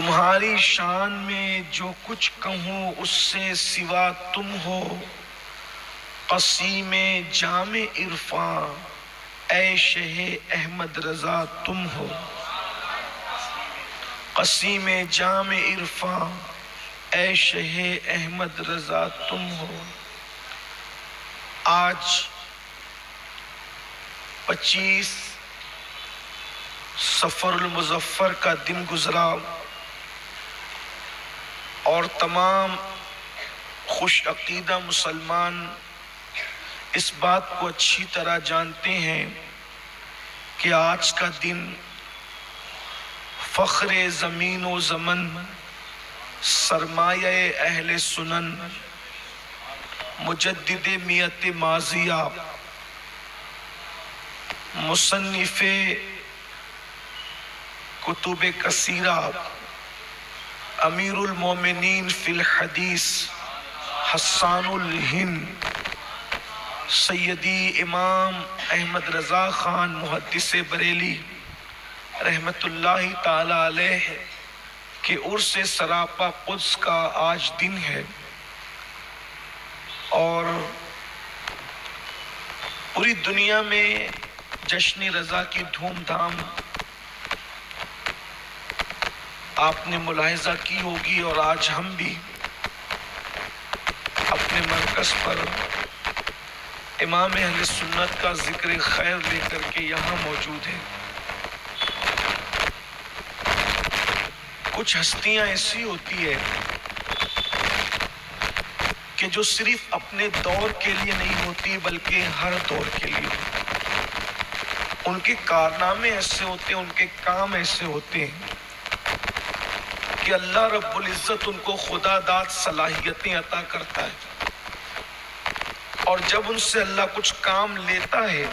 تمہاری شان میں جو کچھ کہوں اس سے سوا تم ہو، قسیم جام عرفاں اے شہ احمد رضا تم ہو، قسیم جام عرفاں اے شہ احمد رضا تم ہو۔ آج 25 صفر المظفر کا دن گزرا اور تمام خوش عقیدہ مسلمان اس بات کو اچھی طرح جانتے ہیں کہ آج کا دن فخر زمین و زمن، سرمایہ اہل سنن، مجدد میت ماضیہ، مصنف کتب کثیرہ، امیر المومنین فی الحدیث حسان الہند سیدی امام احمد رضا خان محدث بریلی رحمت اللہ تعالی علیہ کے عرس سراپا قدس کا آج دن ہے، اور پوری دنیا میں جشن رضا کی دھوم دھام آپ نے ملاحظہ کی ہوگی، اور آج ہم بھی اپنے مرکز پر امام اہل سنت کا ذکر خیر لے کر کے یہاں موجود ہیں۔ کچھ ہستیاں ایسی ہوتی ہے کہ جو صرف اپنے دور کے لیے نہیں ہوتی بلکہ ہر دور کے لیے، ان کے کارنامے ایسے ہوتے ہیں، ان کے کام ایسے ہوتے ہیں کہ اللہ رب العزت ان کو خدا داد صلاحیتیں عطا کرتا ہے، اور جب ان سے اللہ کچھ کام لیتا ہے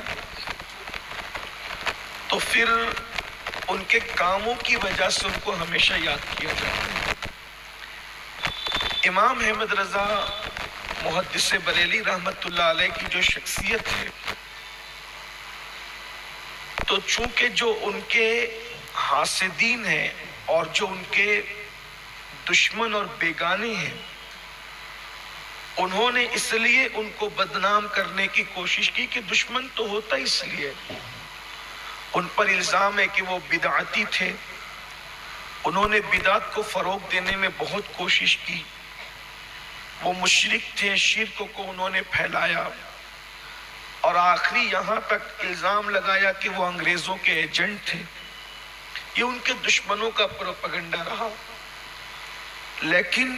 تو پھر ان کے کاموں کی وجہ سے ان کو ہمیشہ یاد کیا جاتا ہے۔ امام احمد رضا محدث بریلی رحمت اللہ علیہ کی جو شخصیت ہے، تو چونکہ جو ان کے حاسدین ہیں اور جو ان کے دشمن اور بیگانے ہیں، انہوں نے اس لیے ان کو بدنام کرنے کی کوشش کی کہ دشمن تو ہوتا اس لیے، ان پر الزام ہے کہ وہ بدعتی تھے، انہوں نے بدعت کو فروغ دینے میں بہت کوشش کی، وہ مشرک تھے، شرک کو انہوں نے پھیلایا، اور آخری یہاں تک الزام لگایا کہ وہ انگریزوں کے ایجنٹ تھے۔ یہ ان کے دشمنوں کا پروپیگنڈا رہا، لیکن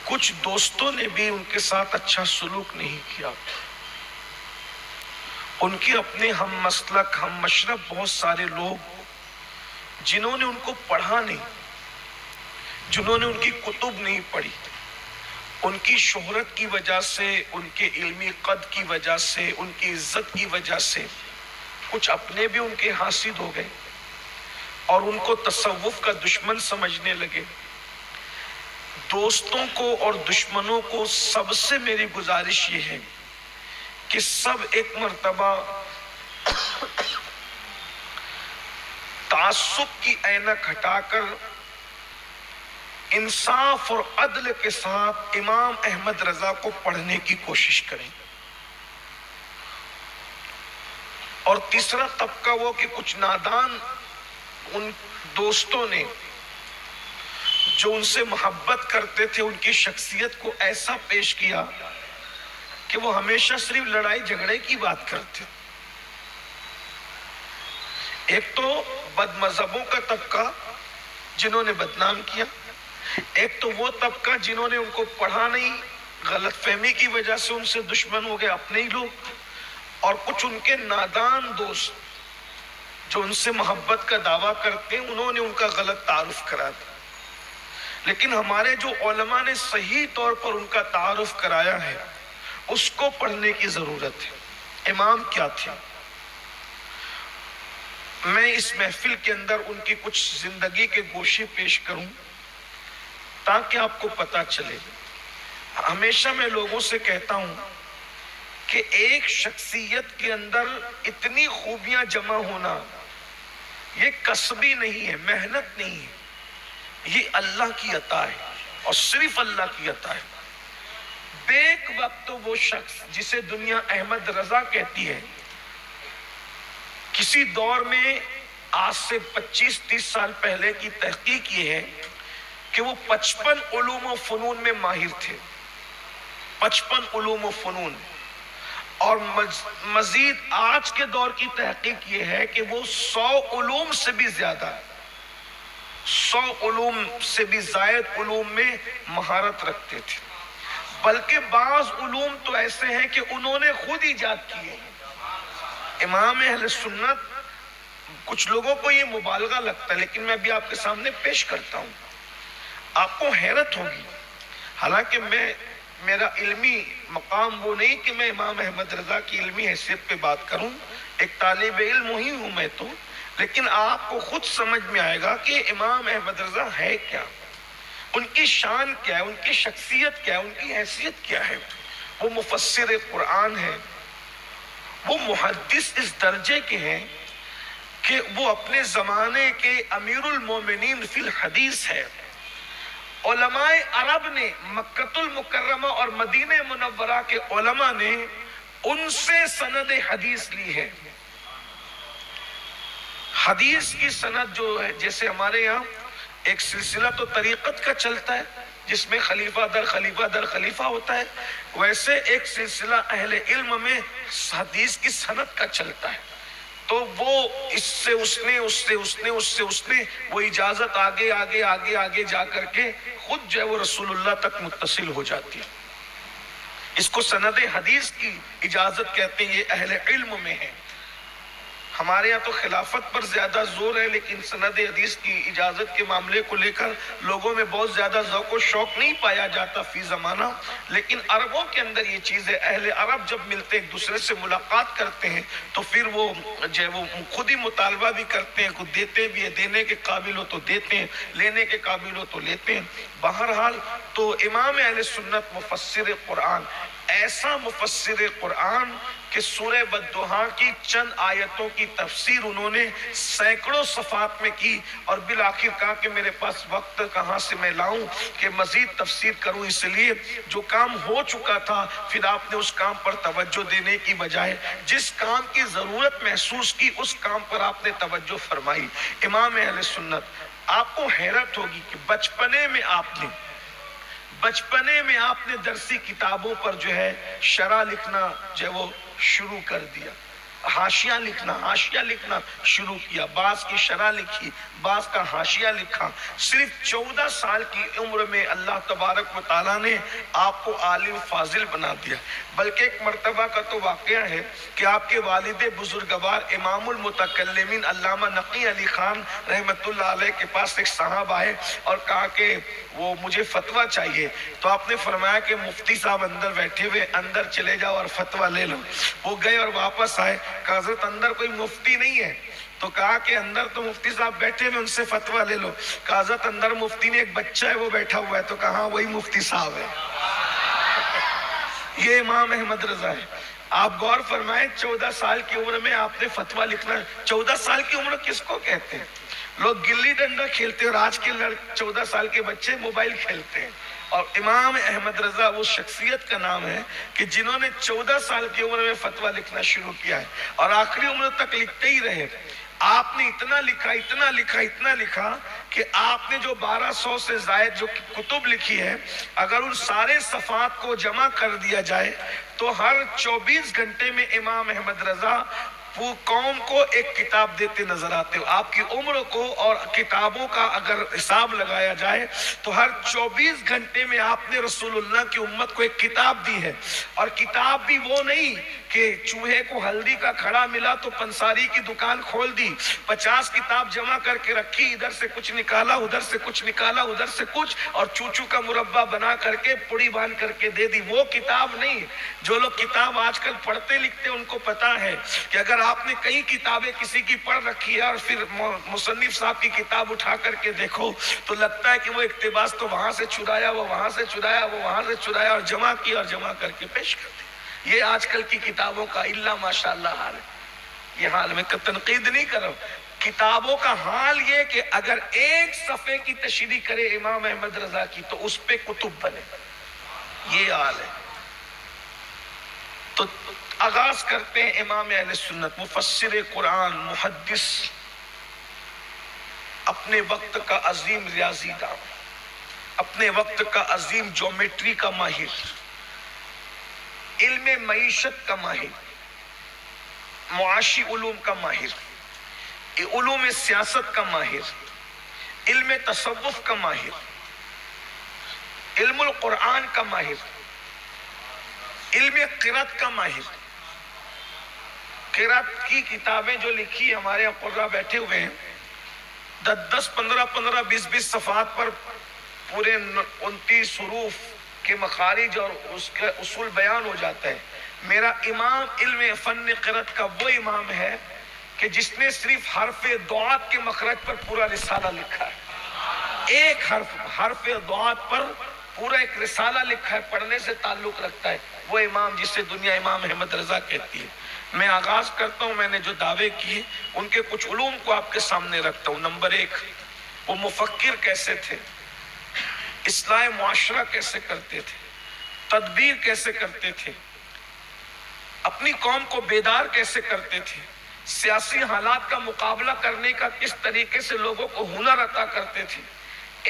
کچھ دوستوں نے بھی ان کے ساتھ اچھا سلوک نہیں کیا۔ ان کے اپنے ہم مسلک ہم مشرب بہت سارے لوگ جنہوں نے ان کو پڑھا نہیں، جنہوں نے ان کی کتب نہیں پڑھی، ان کی شہرت کی وجہ سے، ان کے علمی قد کی وجہ سے، ان کی عزت کی وجہ سے کچھ اپنے بھی ان کے حاسد ہو گئے اور ان کو تصوف کا دشمن سمجھنے لگے۔ دوستوں کو اور دشمنوں کو سب سے میری گزارش یہ ہے کہ سب ایک مرتبہ تعصب کی اینک ہٹا کر انصاف اور عدل کے ساتھ امام احمد رضا کو پڑھنے کی کوشش کریں۔ اور تیسرا طبقہ وہ کہ کچھ نادان ان دوستوں نے جو ان سے محبت کرتے تھے، ان کی شخصیت کو ایسا پیش کیا کہ وہ ہمیشہ صرف لڑائی جھگڑے کی بات کرتے۔ ایک تو بد مذہبوں کا طبقہ جنہوں نے بدنام کیا، ایک تو وہ طبقہ جنہوں نے ان کو پڑھا نہیں، غلط فہمی کی وجہ سے ان سے دشمن ہو گئے اپنے ہی لوگ، اور کچھ ان کے نادان دوست جو ان سے محبت کا دعویٰ کرتے ہیں، انہوں نے ان کا غلط تعارف کرا دیا۔ لیکن ہمارے جو علماء نے صحیح طور پر ان کا تعارف کرایا ہے، اس کو پڑھنے کی ضرورت ہے۔ امام کیا تھے؟ میں اس محفل کے اندر ان کی کچھ زندگی کے گوشے پیش کروں تاکہ آپ کو پتہ چلے۔ ہمیشہ میں لوگوں سے کہتا ہوں کہ ایک شخصیت کے اندر اتنی خوبیاں جمع ہونا یہ کسبی نہیں ہے، محنت نہیں ہے، یہ اللہ کی عطا ہے اور صرف اللہ کی عطا ہے۔ بیک وقت وہ شخص جسے دنیا احمد رضا کہتی ہے، کسی دور میں آج سے 25-30 سال پہلے کی تحقیق یہ ہے کہ وہ 55 علوم و فنون میں ماہر تھے، 55 علوم و فنون، اور مزید آج کے دور کی تحقیق یہ ہے کہ وہ 100 علوم سے بھی زیادہ، 100 علوم سے بھی زائد علوم میں مہارت رکھتے تھے، بلکہ بعض علوم تو ایسے ہیں کہ انہوں نے خود ایجاد کیے۔ امام اہل سنت، کچھ لوگوں کو یہ مبالغہ لگتا ہے لیکن میں ابھی آپ کے سامنے پیش کرتا ہوں، آپ کو حیرت ہوگی، حالانکہ میرا علمی مقام وہ نہیں کہ میں امام احمد رضا کی علمی حیثیت پہ بات کروں، ایک طالب علم ہی ہوں میں تو، لیکن آپ کو خود سمجھ میں آئے گا کہ امام احمد رضا ہے کیا، ان کی شان کیا ہے، ان کی شخصیت کیا ہے، ان کی حیثیت کیا ہے۔ وہ مفسر قرآن ہے، وہ محدث اس درجے کے ہیں کہ وہ اپنے زمانے کے امیر المومنین فی الحدیث ہے۔ علماء عرب نے، مکہ المکرمہ اور مدینہ منورہ کے علماء نے ان سے سند حدیث لی ہے۔ حدیث کی سند جو ہے، جیسے ہمارے یہاں ایک سلسلہ تو طریقت کا چلتا ہے جس میں خلیفہ در خلیفہ در خلیفہ ہوتا ہے، ویسے ایک سلسلہ اہل علم میں حدیث کی سند کا چلتا ہے، تو وہ اس سے اس نے وہ اجازت آگے آگے آگے آگے جا کر کے خود جو ہے وہ رسول اللہ تک متصل ہو جاتی ہے۔ اس کو سند حدیث کی اجازت کہتے ہیں، یہ اہل علم میں ہے۔ ہمارے یہاں تو خلافت پر زیادہ زور ہے، لیکن سند حدیث کی اجازت کے معاملے کو لے کر لوگوں میں بہت زیادہ ذوق و شوق نہیں پایا جاتا فی زمانہ، لیکن عربوں کے اندر یہ چیز ہے۔ اہل عرب جب ملتے ایک دوسرے سے ملاقات کرتے ہیں تو پھر وہ خود ہی مطالبہ بھی کرتے ہیں، خود دیتے بھی ہیں، دینے کے قابل ہو تو دیتے ہیں، لینے کے قابل ہو تو لیتے ہیں۔ بہرحال تو امام اہل سنت مفسر قرآن، ایسا مفسر قرآن کہ سورہ والضحیٰ کی چند آیتوں کی تفسیر انہوں نے سینکڑوں صفحات میں کی، اور بالآخر کہا کہ میرے پاس وقت کہاں سے میں لاؤں کہ مزید تفسیر کروں، اس لیے جو کام ہو چکا تھا پھر آپ نے اس کام پر توجہ دینے کی بجائے جس کام کی ضرورت محسوس کی اس کام پر آپ نے توجہ فرمائی۔ امام اہل سنت، آپ کو حیرت ہوگی کہ بچپنے میں آپ نے درسی کتابوں پر جو ہے شرح لکھنا جو ہے وہ شروع کر دیا، حاشیہ لکھنا شروع کیا، بعض کی شرح لکھی، بعض کا حاشیہ لکھا۔ صرف 14 سال کی عمر میں اللہ تبارک و تعالیٰ نے آپ کو عالم فاضل بنا دیا۔ بلکہ ایک مرتبہ کا تو واقعہ ہے کہ آپ کے والد بزرگوار امام المتکلمین علامہ نقی علی خان رحمت اللہ علیہ کے پاس ایک صاحب آئے اور کہا کہ وہ مجھے فتویٰ چاہیے، تو آپ نے فرمایا کہ مفتی صاحب اندر بیٹھے ہوئے، اندر چلے جاؤ اور فتویٰ لے لو۔ وہ گئے اور واپس آئے، کہا حضرت اندر کوئی مفتی نہیں ہے؟ تو کہا کہ اندر تو مفتی صاحب بیٹھے ہوئے، ان سے فتویٰ لے لو۔ کہا حضرت اندر مفتی نہیں، ایک بچہ ہے وہ بیٹھا ہوا ہے۔ تو کہا وہی مفتی صاحب ہے۔ یہ امام احمد رضا ہے۔ آپ غور فرمائیں، 14 سال کی عمر میں آپ نے فتویٰ لکھنا۔ 14 سال کی عمر کس کو کہتے ہیں؟ لوگ گلی ڈنڈا کھیلتے ہیں اور آج کے 14 سال کے بچے موبائل کھیلتے ہیں، اور امام احمد رضا وہ شخصیت کا نام ہے کہ جنہوں نے 14 سال کی عمر میں فتویٰ لکھنا شروع کیا ہے اور آخری عمر تک لکھتے ہی رہے۔ آپ نے اتنا لکھا کہ آپ نے جو 1200 سے زائد جو کتب لکھی ہے، اگر ان سارے صفحات کو جمع کر دیا جائے تو ہر 24 گھنٹے میں امام احمد رضا وہ قوم کو ایک کتاب دیتے نظر آتے ہو۔ آپ کی عمر کو اور کتابوں کا اگر حساب لگایا جائے تو ہر 24 گھنٹے میں آپ نے رسول اللہ کی امت کو ایک کتاب دی ہے، اور کتاب بھی وہ نہیں کہ چوہے کو ہلدی کا کھڑا ملا تو پنساری کی دکان کھول دی، 50 کتاب جمع کر کے رکھی، ادھر سے کچھ نکالا ادھر سے کچھ نکالا ادھر سے کچھ، اور چوچو کا مربع بنا کر کے پڑی باندھ کر کے دے دی، وہ کتاب نہیں۔ جو لوگ کتاب آج کل پڑھتے لکھتے ان کو پتا ہے کہ اگر آپ نے کئی کتابیں کسی کی پڑھ رکھی ہے اور پھر مصنف صاحب کی کتاب اٹھا کر کے دیکھو تو لگتا ہے کہ وہ اقتباس تو وہاں سے چرایا، وہ وہاں سے چرایا، وہ وہاں سے چرایا اور جمع کیا اور جمع کر کے پیش کر دی۔ یہ آج کل کی کتابوں کا اللہ ماشاءاللہ حال ہے۔ یہ حال میں تنقید نہیں کر رہا ہوں، کتابوں کا حال یہ کہ اگر ایک صفحے کی تشریح کرے امام احمد رضا کی تو اس پہ کتب بنے، یہ حال ہے۔ تو آغاز کرتے ہیں امام اہل سنت، مفسر قرآن، محدث، اپنے وقت کا عظیم ریاضی داں، اپنے وقت کا عظیم جیومیٹری کا ماہر، علم معیشت کا ماہر، معاشی علوم کا ماہر، علوم سیاست کا ماہر، علم تصوف کا ماہر، علم القرآن کا ماہر، علم قرأت کا ماہر۔ قرأت کی کتابیں جو لکھی ہمارے یہاں قرآن بیٹھے ہوئے ہیں، 10 15 15 20 صفحات پر پورے 29 حروف کے مخارج اور اس کا اصول بیان ہو جاتا ہے۔ میرا امام علم فن قرأت کا وہ امام ہے کہ جس نے صرف حرف دعات کے مخرج پر پورا رسالہ لکھا ہے، ایک حرف دعات پر پورا ایک رسالہ لکھا ہے، پڑھنے سے تعلق رکھتا ہے، وہ امام جسے دنیا امام احمد رضا کہتی ہے۔ میں آغاز کرتا ہوں، میں نے جو دعوے کیے ان کے کچھ علوم کو آپ کے سامنے رکھتا ہوں۔ نمبر 1، وہ مفکر کیسے تھے، اصلاح معاشرہ کیسے کرتے تھے، تدبیر کیسے کرتے تھے، اپنی قوم کو بیدار کیسے کرتے تھے، سیاسی حالات کا مقابلہ کرنے کا کس طریقے سے لوگوں کو ہنر عطا کرتے تھے۔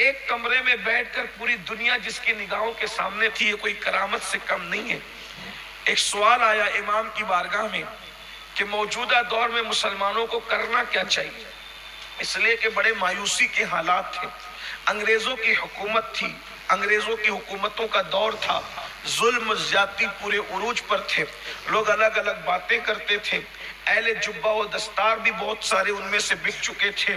ایک کمرے میں بیٹھ کر پوری دنیا جس کی نگاہوں کے سامنے تھی، یہ کوئی کرامت سے کم نہیں ہے۔ ایک سوال آیا امام کی بارگاہ میں کہ موجودہ دور میں مسلمانوں کو کرنا کیا چاہیے، اس لیے کہ بڑے مایوسی کے حالات تھے، انگریزوں کی حکومت تھی، انگریزوں کی حکومتوں کا دور تھا، ظلم زیادتی پورے عروج پر تھے، لوگ الگ الگ باتیں کرتے تھے، اہل جبہ و دستار بھی بہت سارے ان میں سے بک چکے تھے۔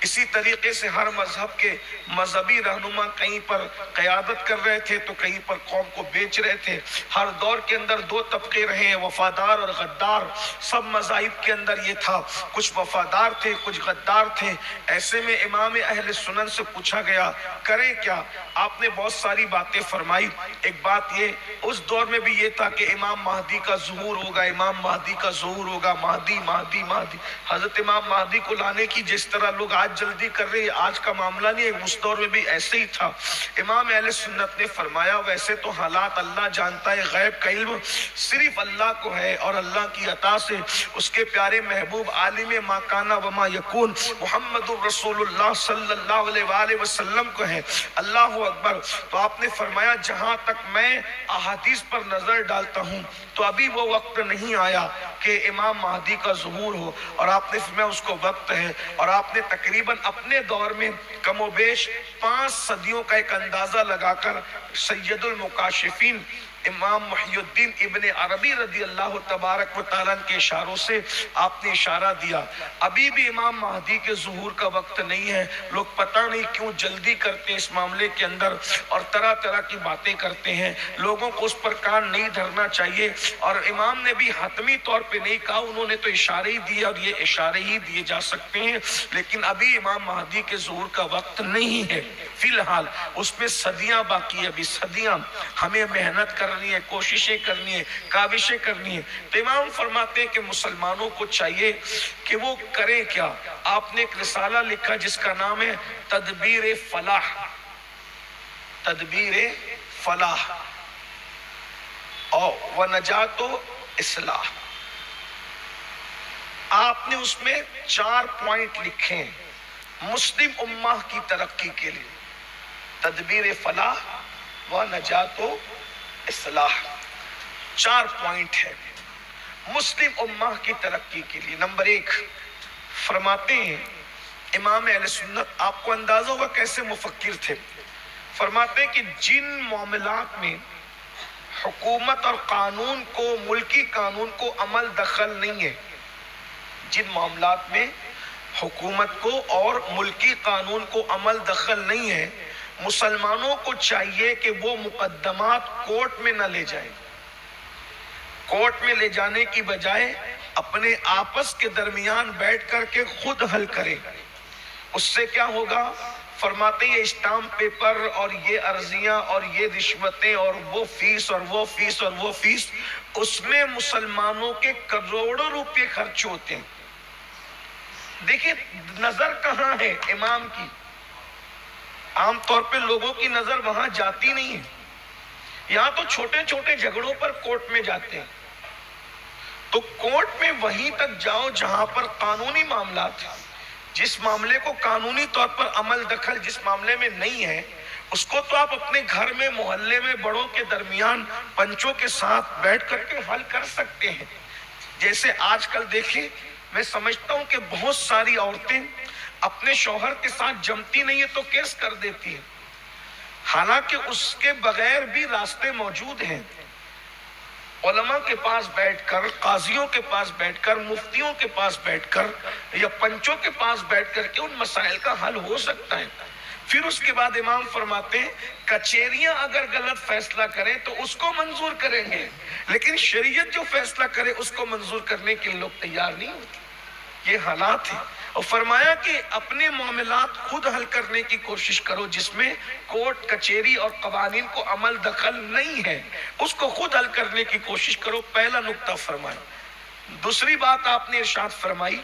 اسی طریقے سے ہر مذہب کے مذہبی رہنما کہیں پر قیادت کر رہے تھے تو کہیں پر قوم کو بیچ رہے تھے۔ ہر دور کے اندر 2 طبقے رہے ہیں، وفادار اور غدار۔ سب مذاہب کے اندر یہ تھا، کچھ وفادار تھے، کچھ غدار تھے۔ ایسے میں امام اہل سنن سے پوچھا گیا کریں کیا؟ آپ نے بہت ساری باتیں فرمائی۔ ایک بات یہ، اس دور میں بھی یہ تھا کہ امام مہدی کا ظہور ہوگا، امام مہدی کا ظہور ہوگا، مہدی مہدی مہدی۔ حضرت امام مہدی کو لانے کی جس طرح لوگ آج جلدی کر رہے ہیں، آج کا معاملہ نہیں ہے، اس دور میں بھی ایسے ہی تھا۔ امام اہل سنت نے فرمایا ویسے تو حالات اللہ جانتا ہے، غیب کا علم صرف اللہ کو ہے، اور اللہ کی عطا سے اس کے پیارے محبوب عالم ما کان و ما یکون محمد الرسول اللہ صلی اللہ علیہ وآلہ وسلم کو ہے۔ اللہ اکبر۔ تو آپ نے فرمایا جہاں تک میں احادیث پر نظر ڈالتا ہوں تو ابھی وہ وقت نہیں آیا کہ امام مہدی کا ظہور ہو، اور آپ نے فرمایا اس کو وقت ہے۔ اور آپ نے تقریباً اپنے دور میں کم و بیش 5 صدیوں کا ایک اندازہ لگا کر سید المکاشفین امام محی الدین ابن عربی رضی اللہ تبارک و تعالیٰ کے اشاروں سے آپ نے اشارہ دیا ابھی بھی امام مہدی کے ظہور کا وقت نہیں ہے۔ لوگ پتہ نہیں کیوں جلدی کرتے ہیں اس معاملے کے اندر اور طرح طرح کی باتیں کرتے ہیں، لوگوں کو اس پر کان نہیں دھرنا چاہیے۔ اور امام نے بھی حتمی طور پہ نہیں کہا، انہوں نے تو اشارے ہی دیے، اور یہ اشارے ہی دیے جا سکتے ہیں، لیکن ابھی امام مہدی کے ظہور کا وقت نہیں ہے۔ فی الحال اس میں صدیاں باقی ہے، ابھی صدیاں ہمیں محنت کرنی ہے، کوششیں کرنی ہے، کاوشیں کرنی ہے۔ تو امام فرماتے ہیں کہ مسلمانوں کو چاہیے کہ وہ کریں کیا۔ آپ نے ایک رسالہ لکھا جس کا نام ہے تدبیر فلاح، تدبیر فلاح اور ونجات و اصلاح۔ آپ نے اس میں 4 پوائنٹ لکھے ہیں مسلم امہ کی ترقی کے لیے، تدبیر فلاح و نجات و اصلاح، 4 پوائنٹ ہے مسلم امہ کی ترقی کے لیے۔ نمبر 1 فرماتے ہیں امام اہل سنت، آپ کو اندازہ ہوگا کیسے مفکر تھے، فرماتے ہیں کہ جن معاملات میں حکومت اور قانون کو، ملکی قانون کو عمل دخل نہیں ہے، جن معاملات میں حکومت کو اور ملکی قانون کو عمل دخل نہیں ہے، مسلمانوں کو چاہیے کہ وہ مقدمات کورٹ میں نہ لے جائیں، کورٹ میں لے جانے کی بجائے اپنے آپس کے درمیان بیٹھ کر کے خود حل کریں۔ اس سے کیا ہوگا؟ فرماتے ہیں اسٹامپ پیپر اور یہ عرضیاں اور یہ رشوتیں اور وہ فیس اور وہ فیس اور وہ فیس، اس میں مسلمانوں کے کروڑوں روپے خرچ ہوتے ہیں۔ دیکھیے نظر کہاں ہے امام کی؟ عام طور پہ لوگوں کی نظر وہاں جاتی نہیں ہے. یہاں تو چھوٹے چھوٹے جھگڑوں پر کورٹ میں جاتے ہیں. تو کورٹ میں وہیں تک جاؤ جہاں پر قانونی معاملات ہیں. جس معاملے کو قانونی طور پر عمل دخل جس معاملے میں نہیں ہے، اس کو تو آپ اپنے گھر میں، محلے میں، بڑوں کے درمیان پنچوں کے ساتھ بیٹھ کر کے حل کر سکتے ہیں. جیسے آج کل دیکھیں، میں سمجھتا ہوں کہ بہت ساری عورتیں اپنے شوہر کے ساتھ جمتی نہیں ہے تو کیس کر دیتی ہیں، حالانکہ اس کے بغیر بھی راستے موجود ہیں. علماء کے پاس بیٹھ کر، قاضیوں کے پاس بیٹھ کر، مفتیوں کے پاس بیٹھ کر یا پنچوں کے پاس بیٹھ کر کے ان مسائل کا حل ہو سکتا ہے. پھر اس کے بعد امام فرماتے ہیں کچہریاں اگر غلط فیصلہ کریں تو اس کو منظور کریں گے، لیکن شریعت جو فیصلہ کرے اس کو منظور کرنے کے لوگ تیار نہیں ہوتے. یہ حالات ہیں. اور فرمایا کہ اپنے معاملات خود حل کرنے کی کوشش کرو، جس میں کورٹ کچہری اور قوانین کو عمل دخل نہیں ہے، اس کو خود حل کرنے کی کوشش کرو. پہلا نقطہ فرمایا. دوسری بات آپ نے ارشاد فرمائی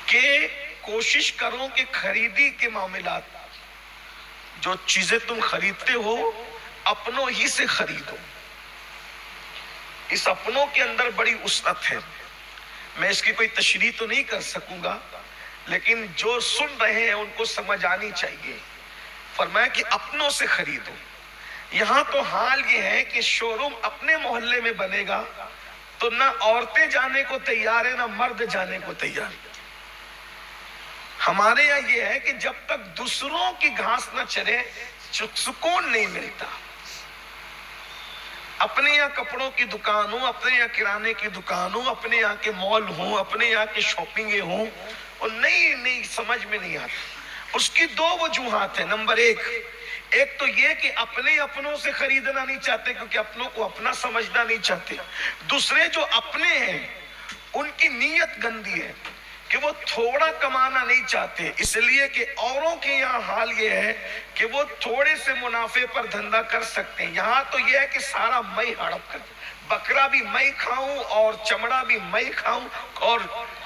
کہ کوشش کرو کہ خریدی کے معاملات، جو چیزیں تم خریدتے ہو اپنوں ہی سے خریدو. اس اپنوں کے اندر بڑی وسعت ہے. میں اس کی کوئی تشریح تو نہیں کر سکوں گا، لیکن جو سن رہے ہیں ان کو سمجھ آنی چاہیے. فرمایا کہ اپنوں سے خریدو. یہاں تو حال یہ ہے کہ شو روم اپنے محلے میں بنے گا تو نہ عورتیں جانے کو تیار ہیں نہ مرد جانے کو تیار. ہمارے یہاں یہ ہے کہ جب تک دوسروں کی گھاس نہ چرے سکون نہیں ملتا. اپنے یہاں کپڑوں کی دکان ہوں، اپنے یہاں کرانے کی دکان ہوں، اپنے یہاں کے مال ہوں، اپنے یہاں کے شاپنگیں ہوں، اور نہیں سمجھ میں نہیں آتا. اس کی دو وجوہات ہیں. نمبر ایک تو یہ کہ اپنوں سے خریدنا نہیں چاہتے کیونکہ اپنوں کو اپنا سمجھنا نہیں چاہتے. دوسرے جو اپنے ہیں ان کی نیت گندی ہے کہ وہ تھوڑا کمانا نہیں چاہتے، اس لیے کہ اوروں کے یہاں حال یہ ہے کہ وہ تھوڑے سے منافع پر دھندا کر سکتے ہیں. یہاں تو یہ ہے کہ سارا میں ہڑپ کر، بکرا بھی میں کھاؤں اور چمڑا بھی میں کھاؤں اور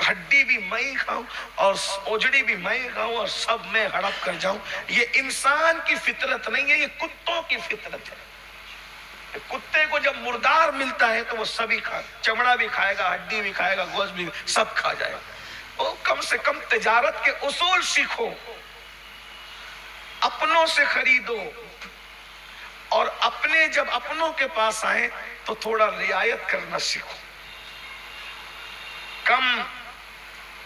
ہڈی بھی میں کھاؤں اور اوجڑی بھی میں کھاؤں اور سب میں ہڑپ کر جاؤں. یہ انسان کی فطرت نہیں ہے، یہ کتوں کی فطرت ہے. کتے کو جب مردار ملتا ہے تو وہ سبھی کھائے، چمڑا بھی کھائے گا، ہڈی بھی کھائے گا، گوشت بھی، سب کھا جائے گا. کم سے کم تجارت کے اصول سیکھو، اپنوں سے خریدو، اور اپنے جب اپنوں کے پاس آئیں تو تھوڑا رعایت کرنا سیکھو. کم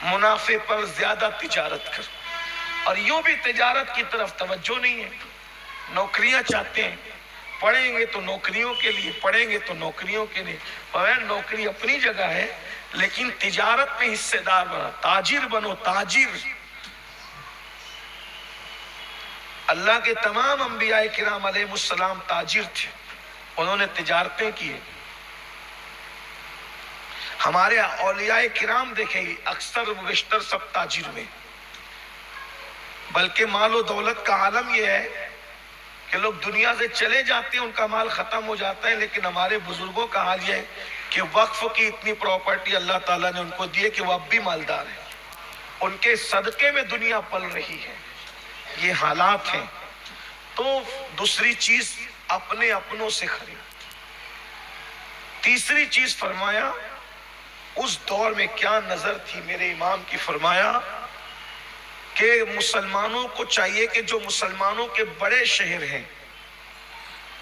منافع پر زیادہ تجارت کرو. اور یوں بھی تجارت کی طرف توجہ نہیں ہے. نوکریاں چاہتے ہیں، پڑھیں گے تو نوکریوں کے لیے، پڑھیں گے تو نوکریوں کے لیے. نوکری اپنی جگہ ہے لیکن تجارت میں حصے دار بنو، تاجر بنو، تاجر. اللہ کے تمام انبیاء کرام علیہ السلام تاجر تھے، انہوں نے تجارتیں کی. ہمارے اولیاء کرام دیکھیں اکثر و بیشتر سب تاجر میں. بلکہ مال و دولت کا عالم یہ ہے کہ لوگ دنیا سے چلے جاتے ہیں، ان کا مال ختم ہو جاتا ہے، لیکن ہمارے بزرگوں کا حال یہ ہے کہ وقف کی اتنی پراپرٹی اللہ تعالیٰ نے ان کو دی ہے کہ وہ اب بھی مالدار ہیں. ان کے صدقے میں دنیا پل رہی ہے. یہ حالات ہیں. تو دوسری چیز اپنوں سے خرید. تیسری چیز فرمایا اس دور میں کیا نظر تھی میرے امام کی. فرمایا کہ مسلمانوں کو چاہیے کہ جو مسلمانوں کے بڑے شہر ہیں،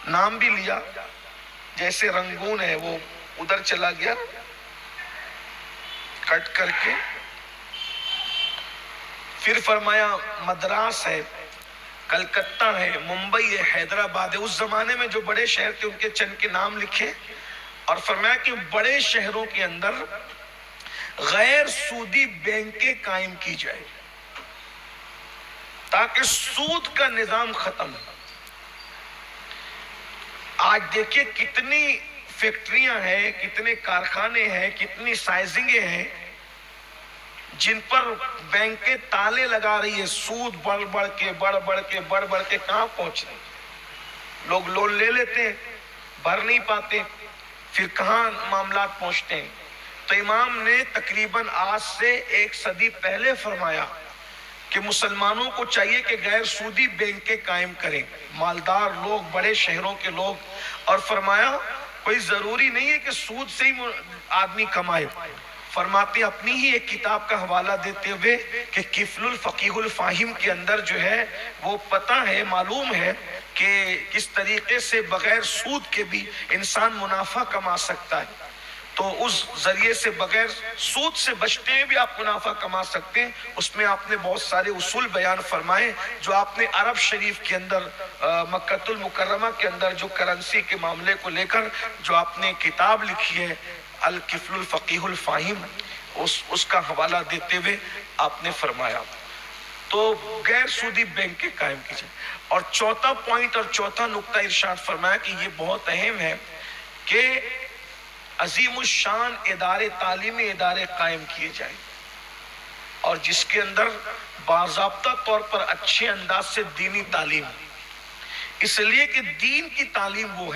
نام بھی لیا، جیسے رنگون ہے وہ ادھر چلا گیا کٹ کر کے. پھر فرمایا مدراس ہے، کلکتہ ہے، ممبئی ہے، حیدرآباد ہے. اس زمانے میں جو بڑے شہر تھے ان کے چند کے نام لکھے، اور فرمایا کہ بڑے شہروں کے اندر غیر سودی بینکیں قائم کی جائے تاکہ سود کا نظام ختم ہو. آج دیکھیں کتنی فیکٹریاں ہیں، کتنے کارخانے ہیں، کتنی سائزنگیں ہیں جن پر بینکیں تالے لگا رہی ہے. سود بڑھ بڑھ کے کہاں پہنچ رہے. لوگ لون لے لیتے ہیں، بھر نہیں پاتے، پھر کہاں معاملات پہنچتے ہیں. تو امام نے تقریباً آج سے 1 صدی پہلے فرمایا کہ مسلمانوں کو چاہیے کہ غیر سودی بینکیں قائم کریں، مالدار لوگ، بڑے شہروں کے لوگ، اور فرمایا کوئی ضروری نہیں ہے کہ سود سے ہی آدمی کمائے۔ فرماتے اپنی ہی ایک کتاب کا حوالہ دیتے ہوئے کہ کفل الفقیہ الفاہم کے اندر جو ہے وہ پتہ ہے، معلوم ہے کہ کس طریقے سے بغیر سود کے بھی انسان منافع کما سکتا ہے، تو اس ذریعے سے بغیر سود سے بچتے ہوئے بھی آپ منافع کما سکتے ہیں۔ اس میں آپ نے بہت سارے اصول بیان فرمائے جو آپ نے عرب شریف کے اندر، مکہ المکرمہ کے اندر جو کرنسی کے معاملے کو لے کر جو آپ نے کتاب لکھی ہے الکفل الفقیہ الفاہم، اس کا حوالہ دیتے ہوئے آپ نے فرمایا تو غیر سودی بینکیں قائم کی جائیں۔ اور چوتھا پوائنٹ اور چوتھا نقطہ ارشاد فرمایا کہ یہ بہت اہم ہے کہ عظیم الشان ادارے، تعلیمی ادارے قائم کیے جائیں، اور جس کے اندر باضابطہ طور پر اچھے انداز سے دینی تعلیم، اس لیے کہ دین کی تعلیم وہ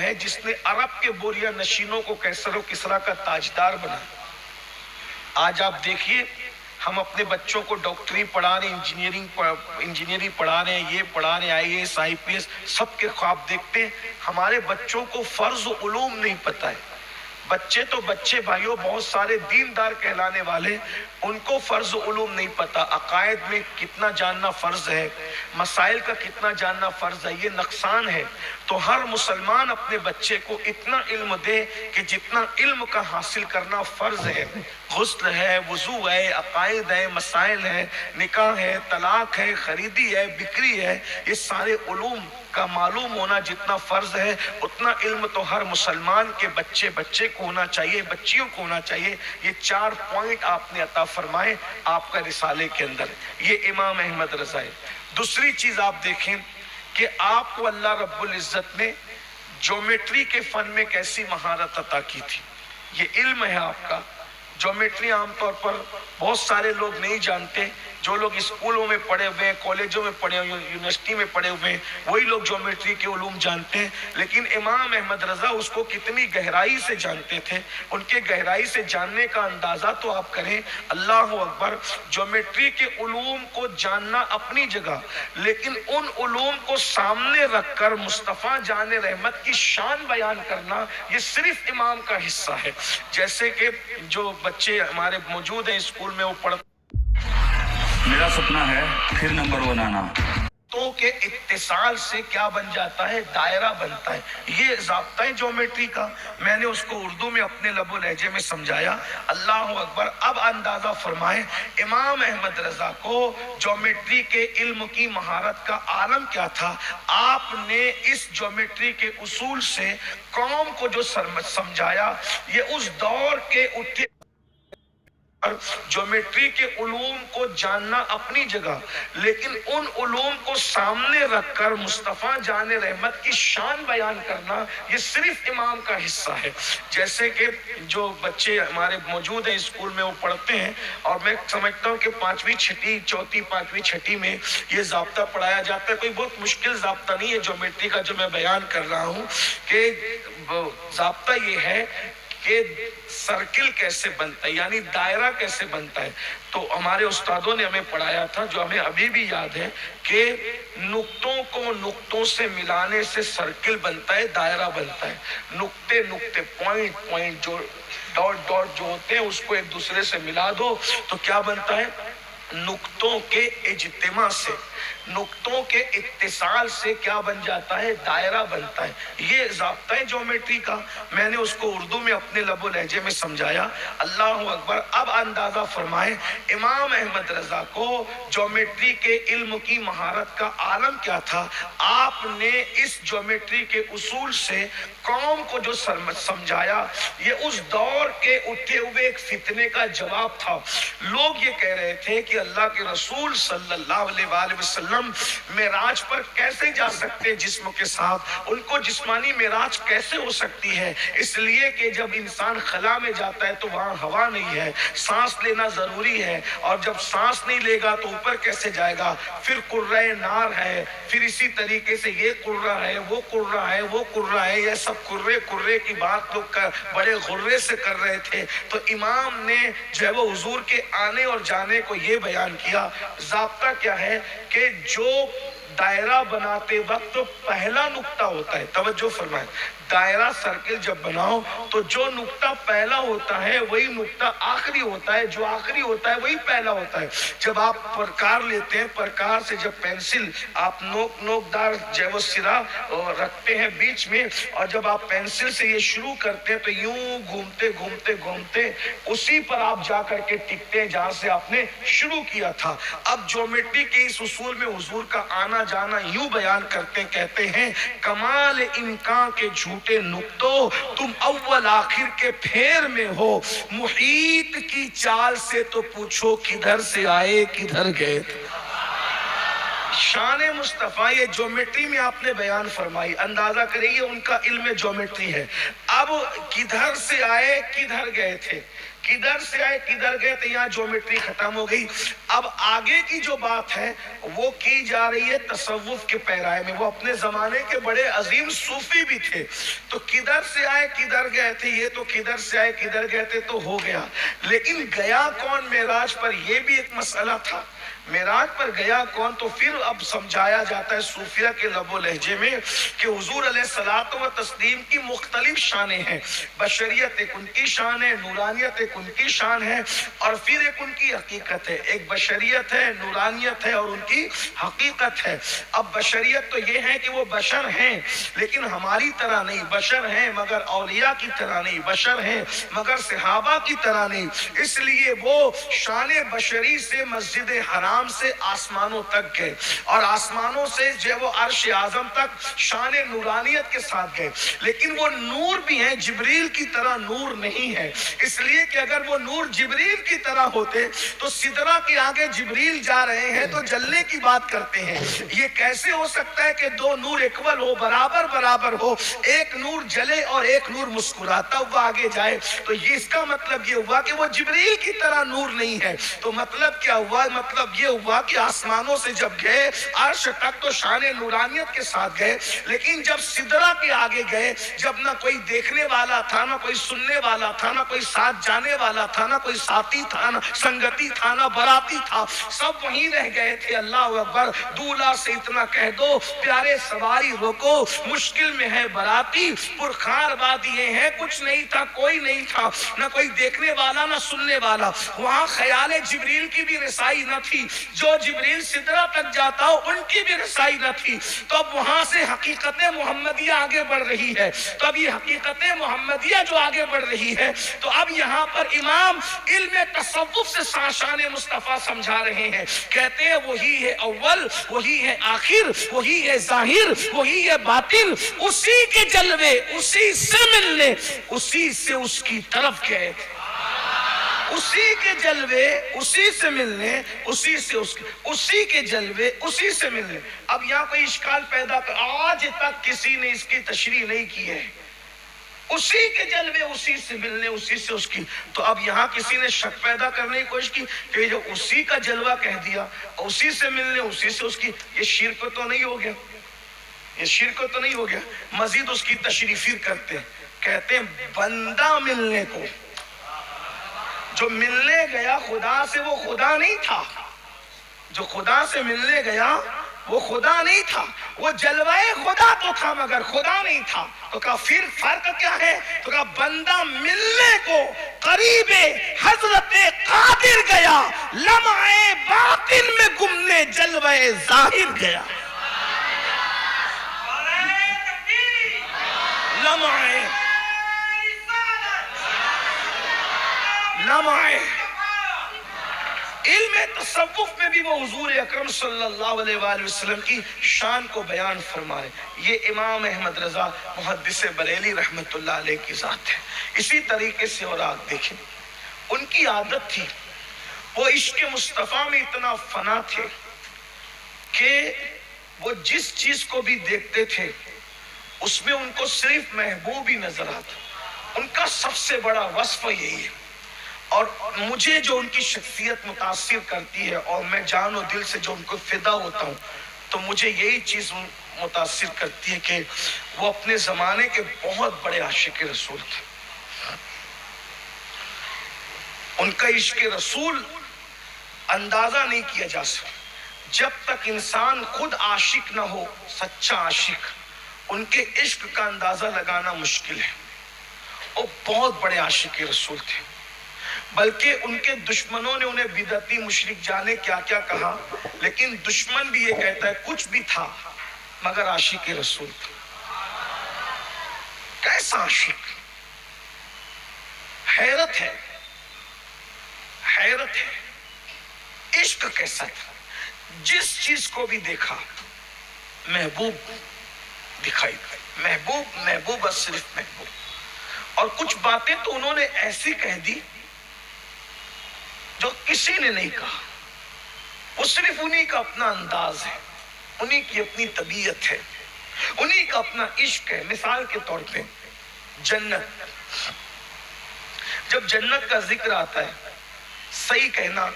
ہے جس نے عرب کے بوریا نشینوں کو کیسر و کسریٰ کا تاجدار بنا۔ آج آپ دیکھیے ہم اپنے بچوں کو ڈاکٹری پڑھا رہے ہیں، انجینئرنگ پڑھا رہے ہیں، یہ پڑھا رہے ہیں، IAS IPS سب کے خواب دیکھتے ہیں۔ ہمارے بچوں کو فرض علوم نہیں پتہ ہے۔ بچے تو بچے بھائیوں، بہت سارے دیندار کہلانے والے، ان کو فرض علوم نہیں پتہ، عقائد میں کتنا جاننا فرض ہے، مسائل کا کتنا جاننا فرض ہے، یہ نقصان ہے۔ تو ہر مسلمان اپنے بچے کو اتنا علم دے کہ جتنا علم کا حاصل کرنا فرض ہے، غسل ہے، وضو ہے، عقائد ہے، مسائل ہے، نکاح ہے، طلاق ہے، خریدی ہے، بکری ہے، یہ سارے علوم کا معلوم ہونا جتنا فرض ہے اتنا علم تو ہر مسلمان کے بچے کو ہونا چاہیے، بچیوں کو ہونا چاہیے۔ یہ 4 پوائنٹ آپ نے عطا فرمائے آپ کا رسالے کے اندر، یہ امام احمد رضا ہے۔ دوسری چیز آپ دیکھیں کہ آپ کو اللہ رب العزت نے جیومیٹری کے فن میں کیسی مہارت عطا کی تھی، یہ علم ہے آپ کا۔ جیومیٹری عام طور پر بہت سارے لوگ نہیں جانتے، جو لوگ اسکولوں میں پڑھے ہوئے ہیں، کالجوں میں پڑھے ہوئے ہیں، یونیورسٹی میں پڑھے ہوئے ہیں، وہی لوگ جیومیٹری کے علوم جانتے ہیں، لیکن امام احمد رضا اس کو کتنی گہرائی سے جانتے تھے۔ ان کے گہرائی سے جاننے کا اندازہ تو آپ کریں، اللہ اکبر۔ جیومیٹری کے علوم کو جاننا اپنی جگہ، لیکن ان علوم کو سامنے رکھ کر مصطفیٰ جان رحمت کی شان بیان کرنا، یہ صرف امام کا حصہ ہے۔ جیسے کہ جو بچے ہمارے موجود ہیں اسکول میں، وہ پڑھ میرا سپنا ہے پھر نمبر 1 آنا۔ تو کے اتصال سے کیا بن جاتا ہے؟ دائرہ بنتا ہے۔ یہ ضابطہ ہے جیومیٹری کا، میں نے اس کو اردو میں اپنے لب و لہجے میں سمجھایا۔ اللہ اکبر۔ اب اندازہ فرمائیں امام احمد رضا کو جیومیٹری کے علم کی مہارت کا عالم کیا تھا۔ آپ نے اس جیومیٹری کے اصول سے قوم کو جو سمجھایا، یہ اس دور کے اٹھے جیومیٹری کے علوم کو جاننا اپنی جگہ، لیکن ان علوم کو سامنے رکھ کر مصطفیٰ جان رحمت کی شان بیان کرنا، یہ صرف امام کا حصہ ہے۔ جیسے کہ جو بچے ہمارے موجود ہیں اسکول میں، وہ پڑھتے ہیں، اور میں سمجھتا ہوں کہ 5ویں چھٹی، چوتھی 5ویں چھٹی میں یہ ضابطہ پڑھایا جاتا ہے۔ کوئی بہت مشکل ضابطہ نہیں ہے جیومیٹری کا جو میں بیان کر رہا ہوں، کہ ضابطہ یہ ہے کہ سرکل کیسے بنتا ہے، یعنی دائرہ کیسے بنتا ہے۔ تو ہمارے استادوں نے ہمیں پڑھایا تھا، جو ہمیں ابھی بھی یاد ہے، کہ نقطوں کو نقطوں سے ملانے سے سرکل بنتا ہے، دائرہ بنتا ہے۔ نقطے پوائنٹ جو ڈاٹ جو ہوتے ہیں، اس کو ایک دوسرے سے ملا دو تو کیا بنتا ہے؟ نقطوں کے اجتماع سے، نقطوں کے اتصال سے کیا بن جاتا ہے؟ دائرہ بنتا ہے۔ یہ ضابطہ ہے جیومیٹری کا، میں نے اس کو اردو میں اپنے لب و لہجے میں سمجھایا۔ اللہ اکبر۔ اب اندازہ فرمائیں امام احمد رضا کو جیومیٹری کے علم کی مہارت کا عالم کیا تھا۔ آپ نے اس جیومیٹری کے اصول سے قوم کو جو سمجھایا، یہ اس دور کے اٹھے ہوئے ایک فتنے کا جواب تھا۔ لوگ یہ کہہ رہے تھے کہ اللہ کے رسول صلی اللہ علیہ وآلہ وسلم معراج پر کیسے جا سکتے ہیں جسم کے ساتھ؟ ان کو جسمانی معراج کیسے ہو سکتی ہے؟ اس لیے کہ جب انسان خلا میں جاتا ہے تو وہاں ہوا نہیں ہے، سانس لینا ضروری ہے، اور جب سانس نہیں لے گا تو اوپر کیسے جائے گا؟ پھر قرہ نار ہے، پھر اسی طریقے سے یہ قرہ ہے، وہ قرہ ہے، وہ قرہ ہے، یہ سب قرے کی بات لوگ بڑے غرے سے کر رہے تھے۔ تو امام نے جو ہے وہ حضور کے آنے اور جانے کو یہ بیان کیا۔ ضابطہ کیا ہے کہ جو دائرہ بناتے وقت تو پہلا نقطہ ہوتا ہے، توجہ فرمائیں، دائرہ سرکل جب بناؤ تو جو نقطہ پہلا ہوتا ہے وہی نقطہ آخری ہوتا ہے، جو آخری ہوتا ہے وہی پہلا ہوتا ہے۔ جب آپ پرکار لیتے ہیں، پرکار سے جب پینسل آپ نوک دار جو وہ سرا رکھتے ہیں بیچ میں، اور جب آپ پینسل سے یہ شروع کرتے ہیں تو یوں گھومتے گھومتے گھومتے اسی پر آپ جا کر کے ٹکتے ہیں جہاں سے آپ نے شروع کیا تھا۔ اب جیومیٹری کے اس اصول میں حضور کا آنا جانا یوں بیان کرتے ہیں، کہتے ہیں کمال امکان کے جھوٹے نقطوں تم اول آخر کے پھیر میں ہو، محیط کی چال سے تو پوچھو کدھر سے آئے کدھر گئے۔ شان مصطفیٰ یہ جیومیٹری میں آپ نے بیان فرمائی، اندازہ کریے ان کا علم جیومیٹری ہے۔ اب کدھر سے آئے کدھر گئے تھے، کدھر سے آئے کدھر گئے تھے، یہاں جیومیٹری ختم ہو گئی۔ اب آگے کی جو بات ہے وہ کی جا رہی ہے تصوف کے پیرائے میں، وہ اپنے زمانے کے بڑے عظیم صوفی بھی تھے۔ تو کدھر سے آئے کدھر گئے تھے، یہ تو کدھر سے آئے کدھر گئے تھے تو ہو گیا، لیکن گیا کون معراج پر، یہ بھی ایک مسئلہ تھا۔ معراج پر گیا کون، تو پھر اب سمجھایا جاتا ہے صوفیہ کے لب و لہجے میں کہ حضور علیہ الصلوۃ و تسلیم کی مختلف شانیں ہیں۔ بشریت ایک ان کی شان ہے، نورانیت ایک ان کی شان ہے، اور پھر ایک ان کی حقیقت ہے۔ ایک بشریت ہے، نورانیت ہے، اور ان کی حقیقت ہے۔ اب بشریت تو یہ ہے کہ وہ بشر ہیں لیکن ہماری طرح نہیں، بشر ہیں مگر اولیاء کی طرح نہیں، بشر ہیں مگر صحابہ کی طرح نہیں۔ اس لیے وہ شان بشری سے مسجد حرام سے آسمانوں تک گئے، اور آسمانوں سے جو وہ عرش اعظم تک شان نورانیت کے ساتھ گئے، لیکن وہ نور بھی ہیں، جبریل کی طرح نور نہیں ہے۔ اس لیے کہ اگر وہ نور جبریل کی طرح ہوتے تو سدرہ کے آگے جبریل جا رہے ہیں تو جلنے کی بات کرتے ہیں۔ یہ کیسے ہو سکتا ہے کہ دو نور اکول ہو، برابر برابر ہو، ایک نور جلے اور ایک نور مسکراتا ہوا آگے جائے؟ تو یہ اس کا مطلب یہ ہوا کہ وہ جبریل کی طرح نور نہیں ہے۔ تو مطلب کیا ہوا؟ مطلب یہ ہوا کہ آسمانوں سے جب گئے عرش تک تو شان نورانیت کے ساتھ گئے، لیکن جب سدرہ کے آگے گئے، جب نہ کوئی دیکھنے والا تھا، نہ کوئی سننے والا تھا، نہ کوئی ساتھ جانے والا تھا، نہ کوئی ساتھی تھا، نہ سنگتی تھا، نہ باراتی تھا، سب وہیں رہ گئے تھے۔ اللہ اکبر، دولہا سے اتنا کہہ دو پیارے سواری روکو، مشکل میں ہے باراتی، پرخار وادیے ہیں، کچھ نہیں تھا، کوئی نہیں تھا، نہ کوئی دیکھنے والا نہ سننے والا۔ وہاں خیال جبریل کی بھی رسائی نہ تھی، جو جبریل سدرہ تک جاتا ہو ان کی بھی رسائی نہ تھی۔ تو اب وہاں سے حقیقت محمدیہ آگے بڑھ رہی ہے، تو اب یہ حقیقت محمدیہ جو آگے بڑھ رہی ہے، تو اب یہاں پر امام علم تصوف سے شان مصطفیٰ سمجھا رہے ہیں۔ کہتے ہیں وہی ہے اول، وہی ہے آخر، وہی ہے ظاہر، وہی ہے باطن، اسی کے جلوے اسی سے ملنے اسی سے اس کی طرف گئے، اسی کے جلوے اسی سے ملنے اسی سے اسی کے جلوے اسی سے ملنے۔ اب یہاں کوئی اشکال پیدا کر، آج تک کسی نے اس کی تشریح نہیں کی ہے، اسی کے جلوے اسی سے ملنے اسی سے اس کی۔ تو اب یہاں کسی نے شک پیدا کرنے کی کوشش کی کہ جو اسی کا جلوہ کہہ دیا، اسی سے ملنے اسی سے اس کی، یہ شرک تو نہیں ہو گیا؟ یہ شرک تو نہیں ہو گیا؟ مزید اس کی تشریح پھر کرتے ہیں، کہتے ہیں بندہ ملنے کو، جو ملنے گیا خدا سے وہ خدا نہیں تھا، جو خدا سے ملنے گیا وہ خدا نہیں تھا، وہ جلوہ خدا تو تھا مگر خدا نہیں تھا۔ تو کہا پھر فرق کیا ہے؟ تو کہا بندہ ملنے کو قریب حضرت قادر گیا، لمحے باطن میں گمنے جلوہ ظاہر گیا۔ لمحے علم تصوف میں بھی وہ حضور اکرم صلی اللہ علیہ وآلہ وسلم کی شان کو بیان فرمائے۔ یہ امام احمد رضا محدث بریلی رحمت اللہ علیہ کی ذات ہے۔ اسی طریقے سے اور آپ دیکھیں، ان کی عادت تھی، وہ عشق مصطفیٰ میں اتنا فنا تھے کہ وہ جس چیز کو بھی دیکھتے تھے اس میں ان کو صرف محبوب ہی نظر آتا. ان کا سب سے بڑا وصف یہی ہے. اور مجھے جو ان کی شخصیت متاثر کرتی ہے اور میں جان و دل سے جو ان کو فدا ہوتا ہوں تو مجھے یہی چیز متاثر کرتی ہے کہ وہ اپنے زمانے کے بہت بڑے عاشق رسول تھے. ان کا عشق رسول اندازہ نہیں کیا جا سکتا. جب تک انسان خود عاشق نہ ہو, سچا عاشق, ان کے عشق کا اندازہ لگانا مشکل ہے. وہ بہت بڑے عاشق رسول تھے, بلکہ ان کے دشمنوں نے انہیں بدعتی مشرک جانے کیا کیا کہا, لیکن دشمن بھی یہ کہتا ہے کچھ بھی تھا مگر عاشق رسول تھا. کیسا عاشق, حیرت ہے, حیرت ہے. عشق کیسا تھا, جس چیز کو بھی دیکھا محبوب دکھائی دی. محبوب محبوب بس صرف محبوب. اور کچھ باتیں تو انہوں نے ایسی کہہ دی جو کسی نے نہیں کہا. وہ صرف انہی کا اپنا انداز ہے, انہی کی اپنی طبیعت ہے, انہی کا اپنا عشق ہے. مثال کے طور پہ جنت, جب جنت کا ذکر آتا ہے, صحیح کہنا,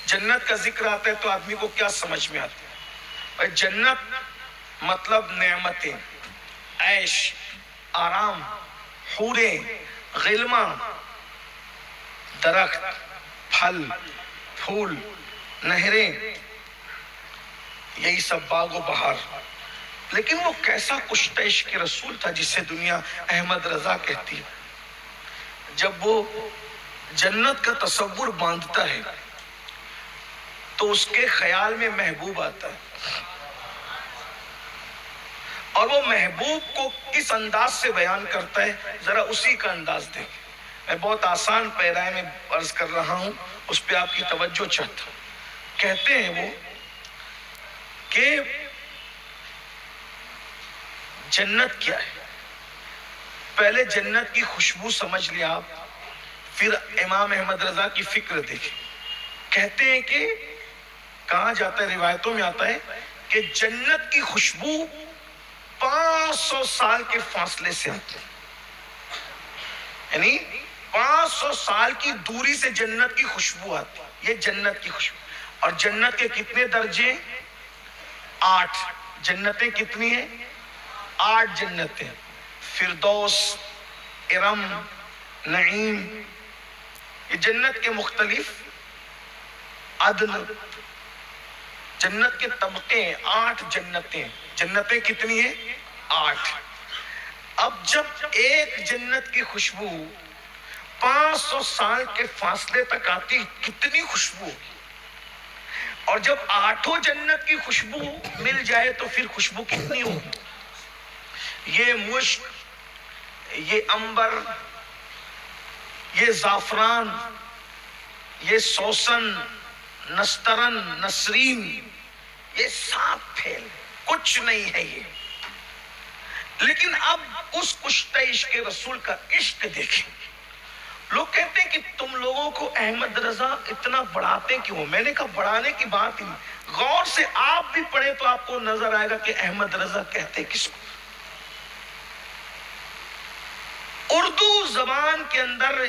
جنت کا ذکر آتا ہے تو آدمی کو کیا سمجھ میں آتا ہے؟ جنت مطلب نعمتیں, عیش, آرام, حوریں, غلماں, درخت, پھل, پھول, نہریں, یہی سب باغ و بہار. لیکن وہ کیسا کشتہ عشق رسول تھا جسے دنیا احمد رضا کہتی ہے. جب وہ جنت کا تصور باندھتا ہے تو اس کے خیال میں محبوب آتا ہے, اور وہ محبوب کو کس انداز سے بیان کرتا ہے ذرا اسی کا انداز دیکھیں. میں بہت آسان پیرائے میں عرض کر رہا ہوں, اس پہ آپ کی توجہ چاہتا ہوں. کہتے ہیں وہ کہ جنت کیا ہے. پہلے جنت کی خوشبو سمجھ لیا آپ, پھر امام احمد رضا کی فکر دیکھیں. کہتے ہیں کہ کہا جاتا ہے, روایتوں میں آتا ہے کہ جنت کی خوشبو 500 سال کے فاصلے سے آتی ہے. یعنی 500 سال کی دوری سے جنت کی خوشبو آتی ہے. یہ جنت کی خوشبو. اور جنت کے کتنے درجے؟ 8. جنتیں کتنی ہیں؟ 8 جنتیں. فردوس, ارم, نعیم, یہ جنت کے مختلف عدن, جنت کے طبقے ہیں. 8 جنتیں. جنتیں کتنی ہیں؟ 8. اب جب ایک جنت کی خوشبو 500 سال کے فاصلے تک آتی, کتنی خوشبو. اور جب 8 جنت کی خوشبو مل جائے تو پھر خوشبو کتنی ہوگی. یہ مشک, یہ عنبر, یہ زعفران, یہ سوسن, نسترن, نسرین, یہ 7 پھیل, کچھ نہیں ہے یہ. لیکن اب اس کشتہ عشق رسول کا عشق دیکھیں. لوگ کہتے ہیں کہ تم لوگوں کو احمد رضا اتنا بڑھاتے کیوں؟ میں نے کہا بڑھانے کی بات ہی نہیں, غور سے آپ بھی پڑھیں تو آپ کو نظر آئے گا کہ احمد رضا کہتے کس کو. اردو زبان کے اندر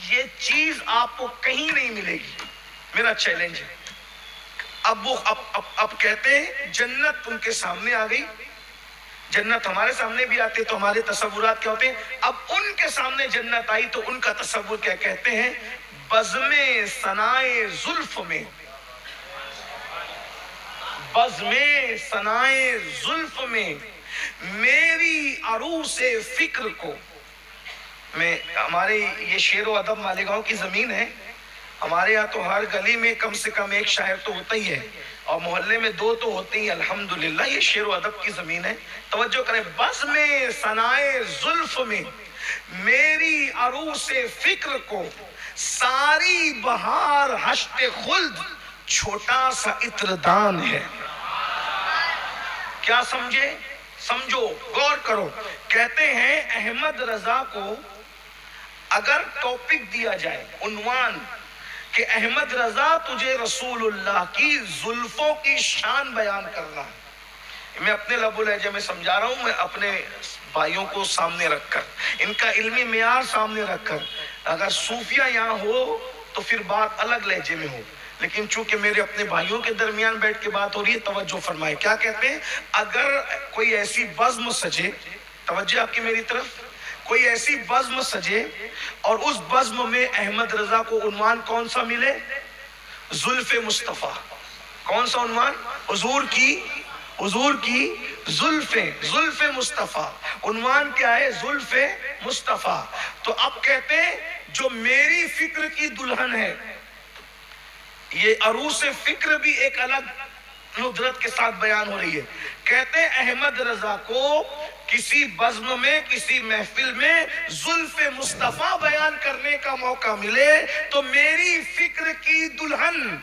یہ چیز آپ کو کہیں نہیں ملے گی. میرا چیلنج ہے. اب وہ اب کہتے ہیں جنت ان کے سامنے آ گئی. جنت ہمارے سامنے بھی آتے تو ہمارے تصورات کیا ہوتے ہیں. اب ان کے سامنے جنت آئی تو ان کا تصور کیا کہتے ہیں؟ بزم ثنائے زلف میں, بزم ثنائے زلف میں میری عروس فکر کو. میں ہمارے یہ شعر و ادب مالیگاؤں کی زمین ہے. ہمارے یہاں تو ہر گلی میں کم سے کم ایک شاعر تو ہوتا ہی ہے, اور محلے میں 2 تو ہوتے ہی. الحمدللہ یہ شعر و ادب کی زمین ہے. توجہ کریں. بزم ثنائے زلف میں میری عروس فکر کو ساری بہار حشت خلد چھوٹا سا عطردان ہے. کیا سمجھے؟ سمجھو, غور کرو. کہتے ہیں احمد رضا کو اگر ٹاپک دیا جائے, عنوان, کہ احمد رضا تجھے رسول اللہ کی زلفوں کی شان بیان کرنا ہے. میں اپنے لب و لہجے میں سمجھا رہا ہوں، میں اپنے بھائیوں کو سامنے رکھ کر، ان کا علمی معیار سامنے رکھ کر. اگر صوفیہ یہاں ہو تو پھر بات الگ لہجے میں ہو، لیکن چونکہ میرے اپنے بھائیوں کے درمیان بیٹھ کے بات ہو رہی ہے، توجہ فرمائے. کیا کہتے ہیں؟ اگر کوئی ایسی بزم سجے، توجہ آپ کی میری طرف، کوئی ایسی بزم سجے اور اس بزم میں احمد رضا کو عنوان کون سا ملے؟ زلف مصطفیٰ. کون سا عنوان؟ حضور کی زلف مصطفیٰ. عنوان کیا ہے؟ زلف مصطفیٰ. تو اب کہتے ہیں جو میری فکر کی دلہن ہے، یہ عروس فکر بھی ایک الگ ندرت کے ساتھ بیان ہو رہی ہے. کہتے ہیں احمد رضا کو کسی بزم میں، کسی محفل میں زلف مصطفیٰ بیان کرنے کا موقع ملے تو میری فکر کی دلہن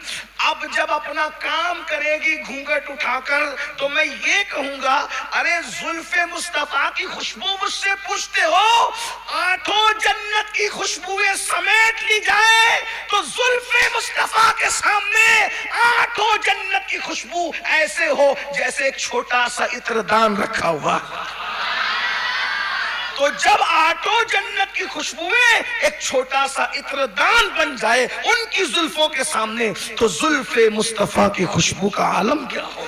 اب جب اپنا کام کرے گی گھونگھٹ اٹھا کر تو میں یہ کہوں گا، ارے زلف مصطفیٰ کی خوشبو مجھ سے پوچھتے ہو؟ آٹھوں جنت کی خوشبوئیں سمیٹ لی جائے تو زلف مصطفیٰ کے سامنے آٹھوں جنت کی خوشبو ایسے ہو جیسے ایک چھوٹا سا عطر دان رکھا ہوا. تو جب آٹھوں جنت کی خوشبوئیں ایک چھوٹا سا عطر دان بن جائے ان کی زلفوں کے سامنے تو زلف مصطفیٰ کی خوشبو کا عالم کیا ہو.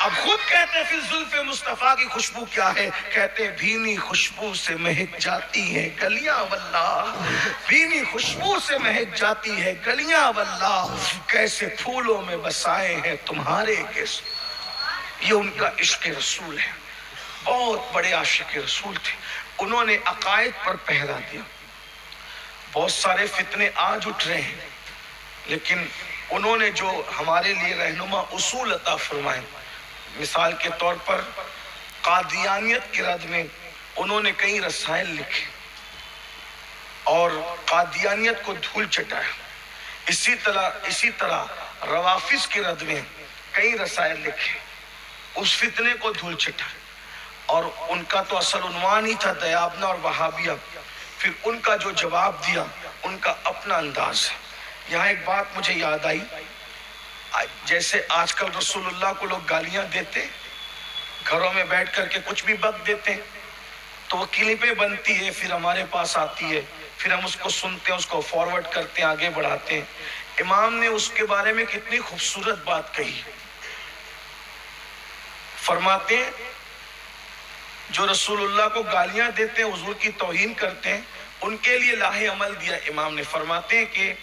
اب خود کہتے ہیں پھر زلف مصطفیٰ کی خوشبو کیا ہے؟ کہتے ہیں بھینی خوشبو سے مہک جاتی ہیں گلیاں واللہ، بھینی خوشبو سے مہک جاتی ہے گلیاں واللہ، کیسے پھولوں میں بسائے ہیں تمہارے کیسے. یہ ان کا عشق رسول ہے. بہت بڑے عاشق رسول تھے. انہوں نے عقائد پر پہرا دیا. بہت سارے فتنے آج اٹھ رہے ہیں، لیکن انہوں نے جو ہمارے لیے رہنما اصول عطا فرمائے، مثال کے طور پر قادیانیت کے رد میں انہوں نے کئی رسائل لکھے اور قادیانیت کو دھول چٹایا. اسی طرح روافظ کے رد میں کئی رسائل لکھے، اس فتنے کو دھول چٹایا. اور ان کا تو اصل عنوان ہی تھا دیابنا اور وہابیہ. پھر ان کا جو جواب دیا ان کا اپنا انداز ہے. یہاں ایک بات مجھے یاد آئی، جیسے آج کل رسول اللہ کو لوگ گالیاں دیتے، گھروں میں بیٹھ کر کے کچھ بھی بک دیتے، تو وہ کلپیں بنتی ہے، پھر ہمارے پاس آتی ہے، پھر ہم اس کو سنتے ہیں، اس کو فارورڈ کرتے ہیں، آگے بڑھاتے ہیں. امام نے اس کے بارے میں کتنی خوبصورت بات کہی. فرماتے ہیں جو رسول اللہ کو گالیاں دیتے ہیں، حضور کی توہین کرتے ہیں، ان کے لیے لاہ عمل دیا امام نے. فرماتے ہیں کہ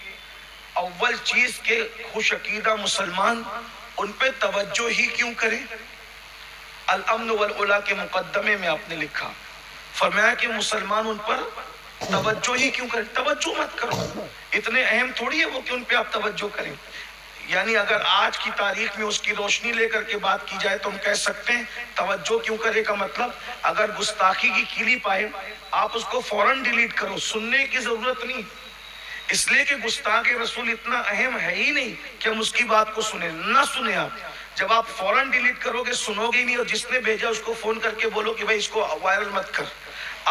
اول چیز کے خوش عقیدہ مسلمان ان پہ توجہ ہی کیوں کریں. الامن والعلا کے مقدمے میں آپ نے لکھا، فرمایا کہ مسلمان ان پر توجہ ہی کیوں کریں. توجہ مت کرو، اتنے اہم تھوڑی ہے وہ کہ ان پہ آپ توجہ کریں. یعنی اگر آج کی تاریخ میں اس کی روشنی لے کر کے بات کی جائے تو ہم کہہ سکتے ہیں توجہ کیوں کرے کا مطلب اگر گستاخی کی کلپ آئے آپ اس کو فوراً ڈیلیٹ کرو، سننے کی ضرورت نہیں. اس لیے کہ گستاخ رسول اتنا اہم ہے ہی نہیں کہ ہم اس کی بات کو سنیں. نہ سنیں آپ. جب آپ فوراً ڈیلیٹ کرو گے سنو گے نہیں، اور جس نے بھیجا اس کو فون کر کے بولو کہ بھائی اس کو وائرل مت کر.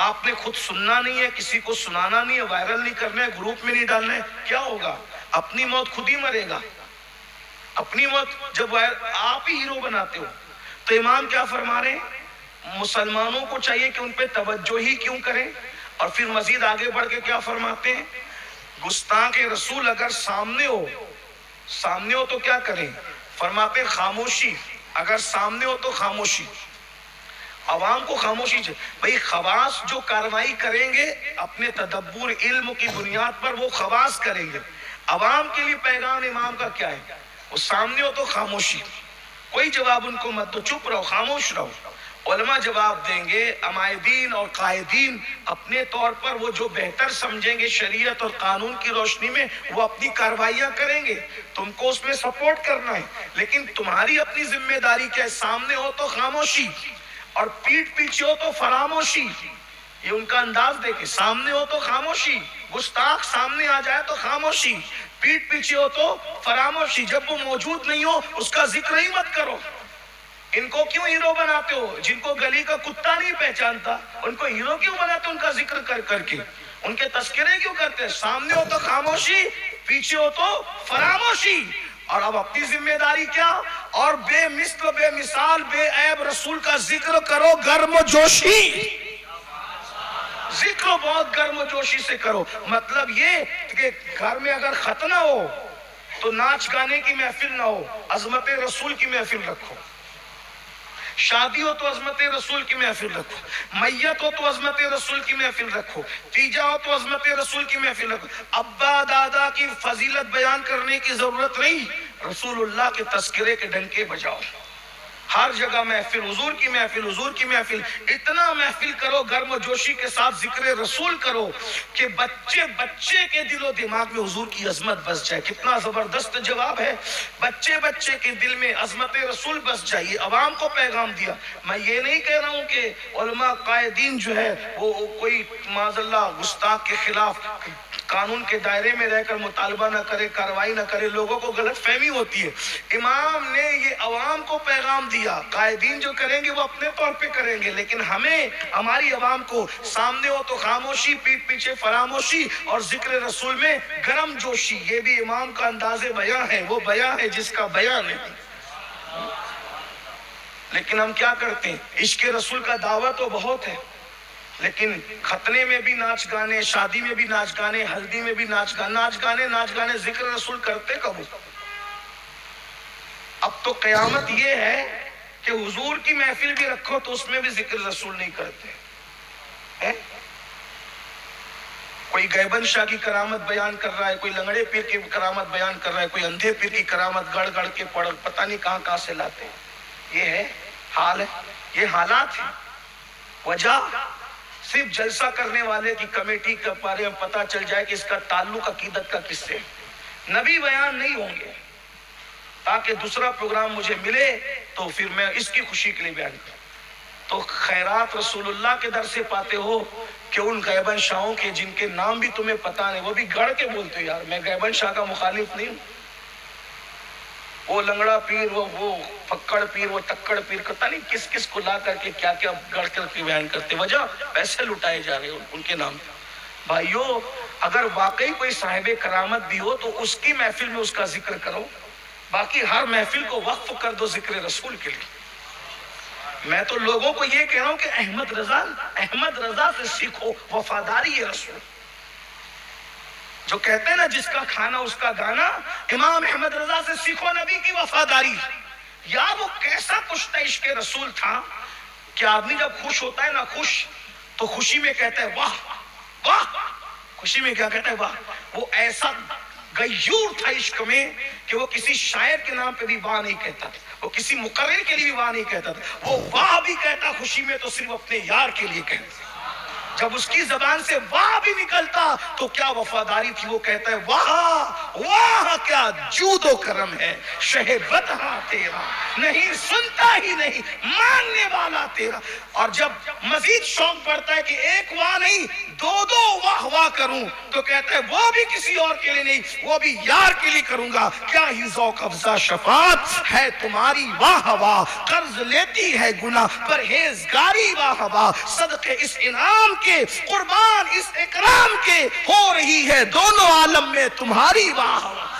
آپ نے خود سننا نہیں ہے، کسی کو سنانا نہیں ہے، وائرل نہیں کرنا ہے، گروپ میں نہیں ڈالنا ہے. کیا ہوگا؟ اپنی موت خود ہی مرے گا. اپنی موت جب آپ ہی ہیرو بناتے ہو. تو امام کیا فرما رہے ہیں؟ مسلمانوں کو چاہیے کہ ان پہ توجہ ہی کیوں کریں. اور پھر مزید آگے بڑھ کے کیا فرماتے ہیں؟ گستاخ رسول اگر سامنے ہو تو کیا کریں؟ فرماتے ہیں خاموشی. اگر سامنے ہو تو خاموشی. عوام کو خاموشی چاہیے. بھئی خواص جو کارروائی کریں گے اپنے تدبر علم کی بنیاد پر وہ خواص کریں گے. عوام کے لیے پیغام امام کا کیا ہے؟ وہ سامنے ہو تو خاموشی. کوئی جواب ان کو مت دو، چپ رہو، خاموش رہو. علماء جواب دیں گے، عمائدین اور قائدین اپنے طور پر وہ جو بہتر سمجھیں گے شریعت اور قانون کی روشنی میں وہ اپنی کاروائیاں کریں گے. تم کو اس میں سپورٹ کرنا ہے، لیکن تمہاری اپنی ذمہ داری کیا ہے؟ سامنے ہو تو خاموشی اور پیٹھ پیچھے ہو تو فراموشی. یہ ان کا انداز دیکھیں. سامنے ہو تو خاموشی، گستاخ سامنے آ جائے تو خاموشی، پیٹھ پیچھے ہو تو فراموشی. جب وہ موجود نہیں ہو اس کا ذکر ہی مت کرو. ان کو کیوں ہیرو بناتے ہو؟ جن کو گلی کا کتا نہیں پہچانتا ان کو ہیرو کیوں بناتے ہو؟ ان کا ذکر کر کر کے ان کے تذکرے کیوں کرتے ہیں؟ سامنے ہو تو خاموشی، پیچھے ہو تو فراموشی. اور اب اپنی ذمہ داری کیا؟ اور بے مثل بے مثال بے عیب رسول کا ذکر کرو گرم و جوشی. ذکر بہت گرم و جوشی سے کرو. مطلب یہ کہ گھر میں اگر ختنہ ہو تو ناچ گانے کی محفل نہ ہو، عظمت رسول کی محفل رکھو. شادی ہو تو عظمت رسول کی محفل رکھو، میت ہو تو عظمت رسول کی محفل رکھو، تیجا ہو تو عظمت رسول کی محفل رکھو. ابا دادا کی فضیلت بیان کرنے کی ضرورت نہیں، رسول اللہ کے تذکرے کے ڈنکے بجاؤ. ہر جگہ محفل، حضور کی محفل، حضور کی محفل. اتنا محفل کرو گرم و جوشی کے ساتھ ذکر رسول کرو کہ بچے بچے کے دل و دماغ میں حضور کی عظمت بس جائے. کتنا زبردست جواب ہے. بچے بچے کے دل میں عظمت رسول بس جائے. عوام کو پیغام دیا. میں یہ نہیں کہہ رہا ہوں کہ علماء قائدین جو ہے وہ کوئی معاذ اللہ گستاخ کے خلاف قانون کے دائرے میں رہ کر مطالبہ نہ کرے، کارروائی نہ کرے. لوگوں کو غلط فہمی ہوتی ہے. امام نے یہ عوام کو پیغام دیا. قائدین جو کریں گے وہ اپنے طور پہ کریں گے، لیکن ہمیں ہماری عوام کو سامنے ہو تو خاموشی، پیٹھ پیچھے فراموشی، اور ذکر رسول میں گرم جوشی. یہ بھی امام کا انداز بیاں ہے. وہ بیاں ہے جس کا بیان نہیں. لیکن ہم کیا کرتے ہیں؟ عشق رسول کا دعویٰ تو بہت ہے، لیکن ختنے میں بھی ناچ گانے، شادی میں بھی ناچ گانے، ہلدی میں بھی ناچ گانے. ذکر رسول کرتے کب ہو؟ اب تو قیامت یہ ہے کہ حضور کی محفل بھی رکھو تو اس میں بھی ذکر رسول نہیں کرتے. کوئی گیبن شاہ کی کرامت بیان کر رہا ہے، کوئی لنگڑے پیر کی کرامت بیان کر رہا ہے، کوئی اندھے پیر کی کرامت گڑ گڑ کے پتہ نہیں کہاں سے لاتے. یہ ہے حال ہے، یہ حالات ہیں. وجہ صرف جلسہ کرنے والے کی کمیٹی کے بارے میں پتہ چل جائے کہ اس کا تعلق عقیدت کا کس سے. نبی بیان نہیں ہوں گے تاکہ دوسرا پروگرام مجھے ملے تو پھر میں اس کی خوشی کے لیے بیان کروں. تو خیرات رسول اللہ کے در سے پاتے ہو کہ ان غیبن شاہوں کے جن کے نام بھی تمہیں پتہ نہیں، وہ بھی گڑھ کے بولتے ہو. یار میں غیبن شاہ کا مخالف نہیں ہوں. وہ لنگڑا پیر، وہ پکڑ پیر، وہ تکڑ پیر، پتہ نہیں کس کس کو لا کر کے کیا کیا گڑھ کر کے بیان کرتے. وجہ پیسے لٹائے جا رہے ہیں ان کے نام پہ. بھائیو اگر واقعی کوئی صاحب کرامت بھی ہو تو اس کی محفل میں اس کا ذکر کرو، باقی ہر محفل کو وقف کر دو ذکر رسول کے لیے. میں تو لوگوں کو یہ کہہ رہا ہوں کہ احمد رضا سے سیکھو وفاداری رسول. جو کہتے ہیں نا جس کا کھانا اس کا گانا، امام احمد رضا سے سیکھو نبی کی وفاداری. یا وہ کیسا کشتہ عشق رسول تھا کہ آدمی جب خوش ہوتا ہے نا، خوش تو خوشی میں کہتا ہے واہ واہ. خوشی میں کیا کہتا ہے؟ واہ. وہ ایسا غیور تھا عشق میں کہ وہ کسی شاعر کے نام پہ بھی واہ نہیں کہتا تھا، وہ کسی مقرر کے لیے بھی واہ نہیں کہتا تھا. وہ واہ بھی کہتا خوشی میں تو صرف اپنے یار کے لیے کہتا. جب اس کی زبان سے واہ بھی نکلتا تو کیا وفاداری تھی. وہ کہتا ہے واہ واہ کیا جود و کرم ہے، شہ بدہا تیرا نہیں سنتا ہی نہیں مانگنے والا تیرا. اور جب مزید شوق بڑھتا ہے کہ ایک واہ نہیں دو واہ واہ کروں تو کہتا ہے وہ بھی کسی اور کے لیے نہیں، وہ بھی یار کے لیے کروں گا. کیا ہی ذوق افزا شفاعت ہے تمہاری واہ واہ، قرض لیتی ہے گناہ پرہیزگاری واہ واہ. صدقے اس انعام کے قربان اس اکرام کے ہو رہی ہے دونوں عالم میں تمہاری واہ واہ.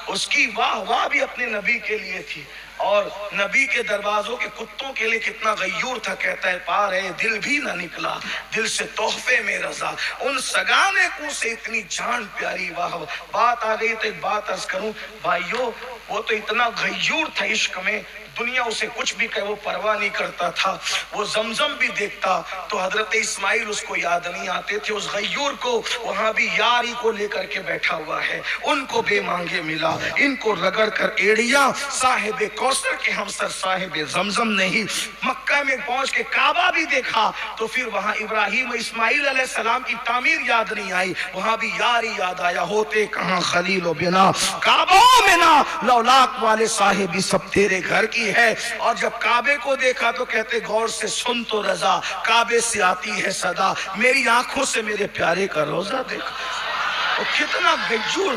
اس کی واہ واہ بھی اپنے نبی کے لیے تھی. اور نبی کے دروازوں کے کتوں کے لیے کتنا غیور تھا. کہتا ہے پار ہے دل بھی نہ نکلا دل سے تحفے میں رضا، ان سگانے کو سے اتنی جان پیاری. واہ بات آ گئی تو ایک بات عرض کروں بھائیو، وہ تو اتنا غیور تھا عشق میں، دنیا اسے کچھ بھی کہے وہ پرواہ نہیں کرتا تھا. وہ زمزم بھی دیکھتا تو حضرت اسماعیل اس کو یاد نہیں آتے تھے. اس غیور کو وہاں بھی یاری کو لے کر کے بیٹھا ہوا ہے. ان کو بے مانگے ملا، ان کو رگڑ کر ایڑیاں صاحب کوثر کے ہمسر صاحب زمزم نہیں. مکہ میں پہنچ کے کعبہ بھی دیکھا تو پھر وہاں ابراہیم اسماعیل علیہ السلام کی تعمیر یاد نہیں آئی، وہاں بھی یاری یاد آیا. ہوتے کہاں خلیل و بنا کعبہ میں نا لولاک والے صاحبی سب تیرے گھر کی ہے. اور جب کعبے کو دیکھا تو کہتے غور سے سن تو رضا، کعبے سے آتی ہے صدا، میری آنکھوں سے میرے پیارے کا روزہ دیکھا. کتنا غیور.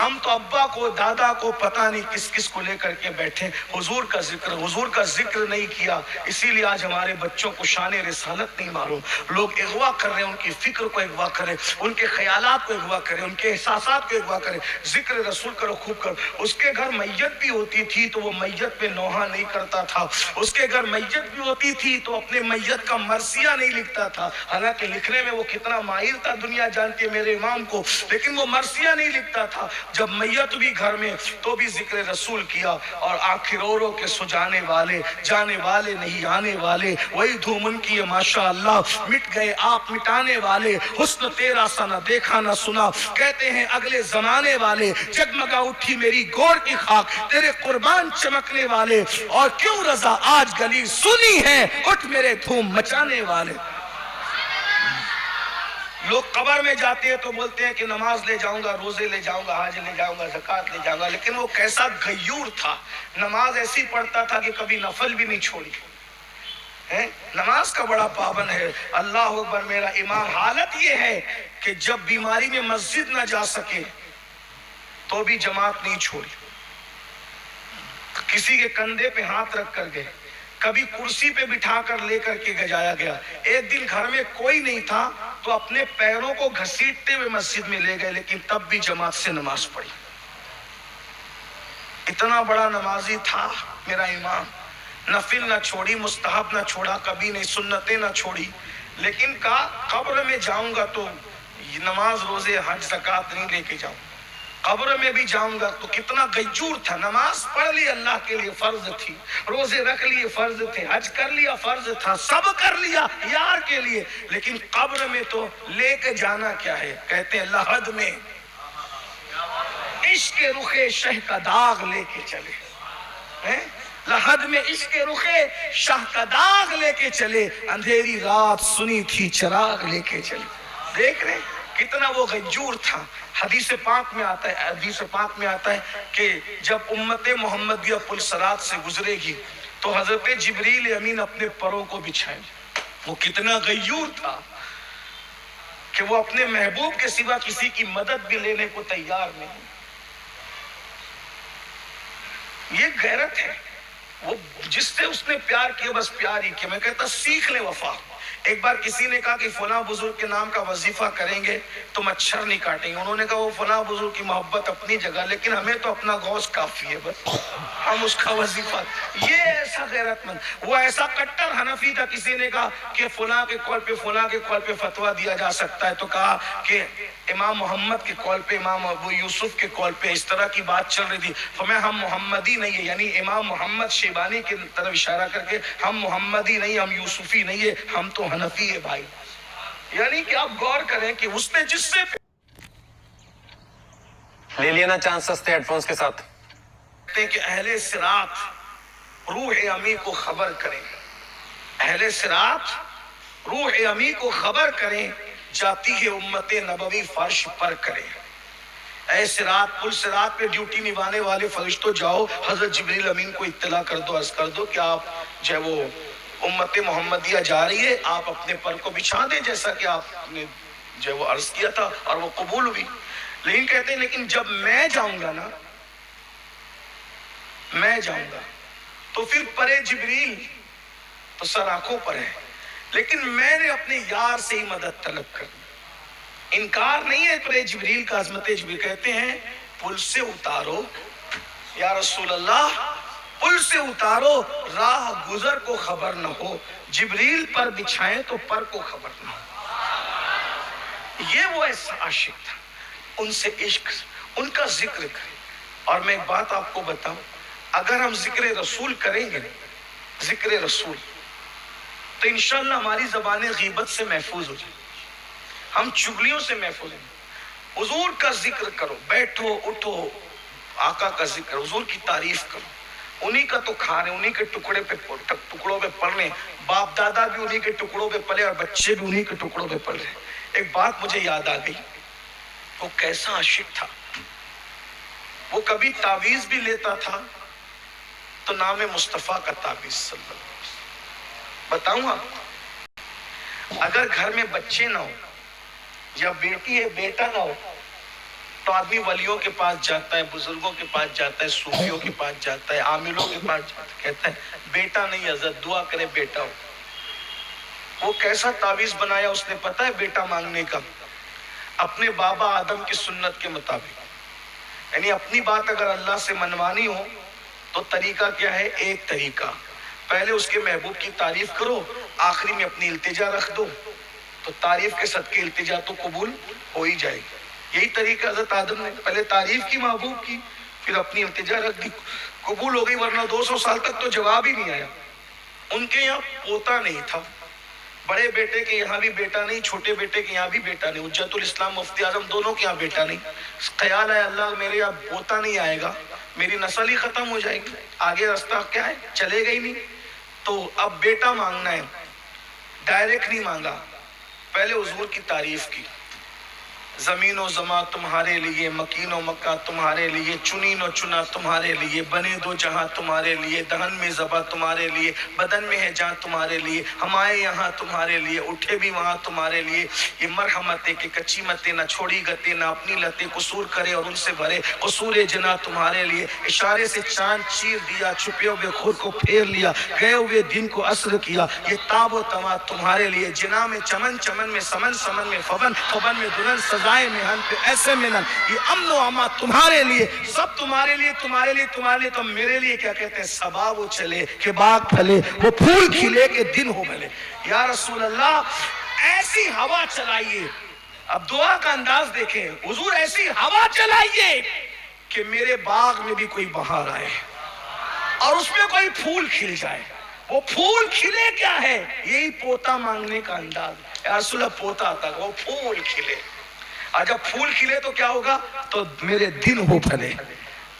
ہم تو ابا کو دادا کو پتہ نہیں کس کس کو لے کر کے بیٹھے، حضور کا ذکر نہیں کیا، اسی لیے آج ہمارے بچوں کو شان رسالت نہیں معلوم۔ لوگ اغوا کر رہے ہیں، ان کی فکر کو اغوا کریں، ان کے خیالات کو اغوا کریں، ان کے احساسات کو اغوا کریں۔ ذکر رسول کرو، خوب کرو۔ اس کے گھر میت بھی ہوتی تھی تو وہ میت پہ نوحہ نہیں کرتا تھا، اس کے گھر میت بھی ہوتی تھی تو اپنے میت کا مرثیہ نہیں لکھتا تھا، حالانکہ لکھنے میں وہ کتنا ماہر تھا دنیا جانتی ہے میرے امام کو، لیکن وہ مرثیہ نہیں لکھتا تھا۔ جب میت بھی گھر میں تو بھی ذکر رسول کیا، اور آنکھیں رو رو کے سو جانے والے، جانے والے نہیں آنے والے، وہی دھوم ان کی ہے ماشاءاللہ، مٹ گئے آپ مٹانے والے، حسن تیرا سا نہ دیکھا نہ سنا، کہتے ہیں اگلے زمانے والے، جگمگا اٹھی میری گور کی خاک، تیرے قربان چمکنے والے، اور کیوں رضا آج گلی سنی ہے، اٹھ میرے دھوم مچانے والے۔ لوگ قبر میں جاتے ہیں تو بولتے ہیں کہ نماز لے جاؤں گا، روزے لے جاؤں گا، حج لے جاؤں گا، زکوٰۃ لے جاؤں گا، لیکن وہ کیسا غیور تھا، نماز ایسی پڑھتا تھا کہ کبھی نفل بھی نہیں چھوڑی ہے، نماز کا بڑا پابند ہے۔ اللہ اکبر میرا امام۔ حالت یہ ہے کہ جب بیماری میں مسجد نہ جا سکے تو بھی جماعت نہیں چھوڑی، کسی کے کندھے پہ ہاتھ رکھ کر گئے، کبھی کرسی پہ بٹھا کر لے کر کے جایا گیا، ایک دن گھر میں کوئی نہیں تھا تو اپنے پیروں کو گھسیٹتے ہوئے مسجد میں لے گئے، لیکن تب بھی جماعت سے نماز پڑھی۔ اتنا بڑا نمازی تھا میرا امام، نفل نہ چھوڑی، مستحب نہ چھوڑا کبھی نہیں، سنتیں نہ چھوڑی، لیکن کہا قبر میں جاؤں گا تو نماز روزے حج زکوٰۃ نہیں لے کے جاؤں، قبر میں بھی جاؤں گا تو کتنا غیور تھا، نماز پڑھ لی اللہ کے لیے فرض تھی، روزے رکھ لیے فرض تھے، حج کر لیا فرض تھا، سب کر لیا یار کے لیے، لیکن قبر میں تو لے کے جانا کیا ہے؟ کہتے ہیں لحد میں عشق رخ شہ کا داغ لے کے چلے، لحد میں عشق رخ شاہ کا داغ لے کے چلے، اندھیری رات سنی تھی چراغ لے کے چلے۔ دیکھ رہے کتنا وہ غیور تھا۔ حدیث پاک میں آتا ہے کہ جب امت محمدیہ پل صراط سے گزرے گی تو حضرت جبریل امین اپنے پروں کو بچھائیں گے۔ وہ کتنا غیور تھا کہ وہ اپنے محبوب کے سوا کسی کی مدد بھی لینے کو تیار نہیں۔ یہ غیرت ہے، وہ جس سے اس نے پیار کیا بس پیار ہی کیا۔ میں کہتا سیکھ لے وفا۔ ایک بار کسی نے کہا کہ فلاں بزرگ کے نام کا وظیفہ کریں گے تو مچھر نہیں کاٹیں گے، انہوں نے کہا وہ فلاں بزرگ کی محبت اپنی جگہ، لیکن ہمیں تو اپنا غوث کافی ہے، بس ہم اس کا وظیفہ۔ یہ ایسا غیرت مند، وہ ایسا کٹر حنفی تھا، کسی نے کہا کہ فلاں کے قول پہ فتویٰ دیا جا سکتا ہے تو کہا کہ امام محمد کے قول پہ، امام ابو یوسف کے قول پہ اس طرح کی بات چل رہی تھی، فرمایا ہم محمدی نہیں ہے، یعنی امام محمد شیبانی کی طرف اشارہ کر کے ہم محمدی نہیں، ہم یوسفی نہیں ہے، ہم تو حنفی ہے بھائی۔ یعنی کہ آپ غور کریں کہ اس نے جس سے لے لینا چانس سستے ہیڈ فونز کے ساتھ کہ اہل صراط روح امی کو خبر کریں، اہل صراط روح امی کو خبر کریں، جاتی ہے امت نبوی فرش پر کریں۔ اے صراط، پل صراط پہ ڈیوٹی نبھانے والے فرشتوں جاؤ، حضرت جبریل امین کو اطلاع کر دو، عرض کر دو کہ آپ جو ہے وہ امت محمدیہ جا رہی ہے، آپ اپنے پر کو بچھا دیں جیسا کہ آپ نے جو ہے وہ عرض کیا تھا، اور وہ قبول ہوئی۔ لیکن کہتے ہیں لیکن جب میں جاؤں گا نا، میں جاؤں گا تو پھر پرے جبریل تو سر آنکھوں پر ہے، لیکن میں نے اپنے یار سے ہی مدد طلب کرنی۔ انکار نہیں ہے پرے جبریل کا، عظمت جبریل کہتے ہیں پل سے اتارو یا رسول اللہ، پل سے اتارو راہ گزر کو خبر نہ ہو، جبریل پر بچھائیں تو پر کو خبر نہ ہو۔ یہ وہ ایسا عاشق تھا، ان سے عشق، ان کا ذکر کریں۔ اور میں ایک بات آپ کو بتاؤں، اگر ہم ذکر رسول کریں گے، ذکر رسول، تو انشاءاللہ ہماری زبانیں غیبت سے محفوظ ہو جائیں، ہم چغلیوں سے محفوظ ہیں۔ حضور کا ذکر کرو، بیٹھو اٹھو آقا کا ذکر، حضور کی تعریف کرو، انہی کا تو کھانے، انہی کے ٹکڑوں پہ پڑھ رہے ہیں، باپ دادا بھی انہی کے ٹکڑوں پہ پلے اور بچے بھی انہی کے ٹکڑوں پہ پڑھ رہے ہیں۔ ایک بات مجھے یاد آ گئی، وہ کیسا عاشق تھا، وہ کبھی تعویذ بھی لیتا تھا تو نام مصطفیٰ کا تعویذ صلی اللہ علیہ وسلم۔ بتاؤں آپ، اگر گھر میں بچے نہ ہو یا بیٹی ہے بیٹا نہ ہو تو آدمی ولیوں کے پاس جاتا ہے, بزرگوں کے پاس جاتا ہے, صوفیوں کے پاس جاتا ہے, عاملوں کے پاس جاتا ہے, کہتا ہے بیٹا نہیں حضرت دعا کرے بیٹا ہو. وہ کیسا تعویذ بنایا اس نے پتا ہے بیٹا مانگنے کا؟ اپنے بابا آدم کی سنت کے مطابق. یعنی اپنی بات اگر اللہ سے منوانی ہو تو طریقہ کیا ہے؟ ایک طریقہ, پہلے اس کے محبوب کی تعریف کرو, آخری میں اپنی التجا رکھ دو, تو تعریف کے صدقے التجا تو قبول ہو ہی جائے گی. یہی طریقہ حضرت آدم نے پہلے تعریف کی محبوب کی, پھر اپنی التجا رکھ دی, قبول ہو گئی. ورنہ 200 سال تک تو جواب ہی نہیں آیا. ان کے یہاں پوتا نہیں تھا, بڑے بیٹے کے یہاں بھی بیٹا نہیں, چھوٹے بیٹے کے یہاں بھی بیٹا نہیں, حجت الاسلام مفتی اعظم دونوں کے یہاں بیٹا نہیں. خیال ہے اللہ میرے یہاں پوتا نہیں آئے گا, میری نسل ہی ختم ہو جائے گی, آگے راستہ کیا ہے؟ چلے گئی نہیں. تو اب بیٹا مانگنا ہے, ڈائریکٹ نہیں مانگا, پہلے حضور کی تعریف کی. زمین و زماں تمہارے لیے, مکین و مکہ تمہارے لیے, چنین و چنا تمہارے لیے, بنے دو جہاں تمہارے لیے, دہن میں ذبح تمہارے لیے, بدن میں ہے جان تمہارے لیے, ہم آئے یہاں تمہارے لیے, اٹھے بھی وہاں تمہارے لیے. یہ مرحمتیں کہ کچی متیں نہ چھوڑی گتے, نہ اپنی لتیں قصور کرے اور ان سے بھرے, قصور جنا تمہارے لیے. اشارے سے چاند چیر دیا, چھپے ہوئے خود کو پھیر لیا, گئے ہوئے دن کو عصر کیا. یہ تاب و تما تمہارے لیے, جنا میں چمن, چمن میں سمن, سمن میں فبن, فبن میں دلہن, سزائے مہن پہ ایسے ملن. یہ امن و اما تمہارے لیے, سب تمہارے لیے, تمہارے لیے, تمہارے لیے. تو میرے لیے کیا کہتے ہیں؟ صبا وہ چلے کہ باغ پھلے, وہ پھول کھلے کہ دن ہو بھلے. یا رسول اللہ ایسی ہوا چلائیے, اب دعا کا انداز دیکھیں, حضور ایسی ہوا چلائیے کہ میرے باغ میں بھی کوئی بہار آئے اور اس میں کوئی پھول کھل جائے. وہ پھول کھلے کیا ہے؟ یہی پوتا مانگنے کا انداز. یا رسول اللہ پوتا آتا ہے, وہ پھول کھلے, اور جب پھول کھلے تو کیا ہوگا؟ تو میرے دن ہو بھلے.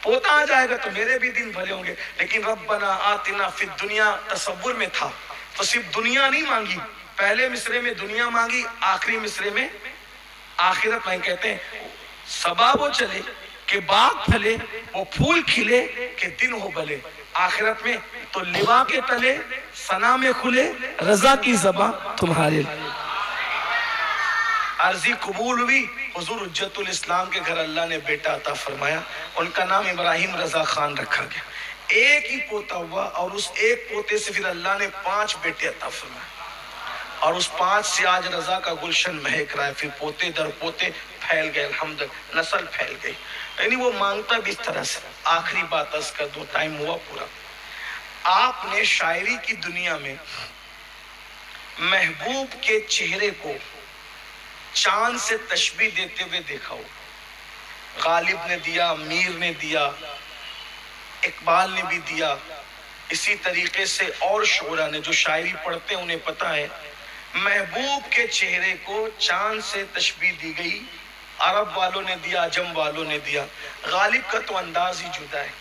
پوتا آ جائے گا تو میرے بھی دن بھلے ہوں گے. لیکن ربنا آتنا فی الدنیا تصور میں تھا, تو صرف دنیا نہیں مانگی, پہلے مصرے میں دنیا مانگی, آخری مصرے میں آخرت میں. کہتے ہیں صبا وہ چلے کہ باغ پھلے, وہ پھول کھلے کہ دن ہو بھلے. آخرت میں تو لوا کے تلے ثنا میں کھلے, رضا کی زباں تمہارے. عرضی قبول ہوئی, حضور حجت الاسلام کے گھر اللہ نے بیٹا عطا فرمایا, ان کا نام ابراہیم رضا خان رکھا گیا. ایک ہی پوتا ہوا, اور اس ایک پوتے سے پھر اللہ نے 5 بیٹے عطا فرمائے, اور اس 5 سے آج رضا کا گلشن مہک رہا ہے. پھر پوتے در پوتے پھیل گئے, الحمدللہ نسل پھیل گئی. یعنی وہ مانگتا بھی اس طرح سے. آخری بات عرض کر دو, ٹائم ہوا پورا. آپ نے شاعری کی دنیا میں محبوب کے چہرے کو چاند سے تشبیہ دیتے ہوئے دیکھا ہو. غالب نے دیا, میر نے دیا, اقبال نے بھی دیا, اسی طریقے سے اور شعراء نے جو شاعری پڑھتے ہیں انہیں پتا ہے محبوب کے چہرے کو چاند سے تشبیہ دی گئی. عرب والوں نے دیا, عجم والوں نے دیا. غالب کا تو انداز ہی جدا ہے.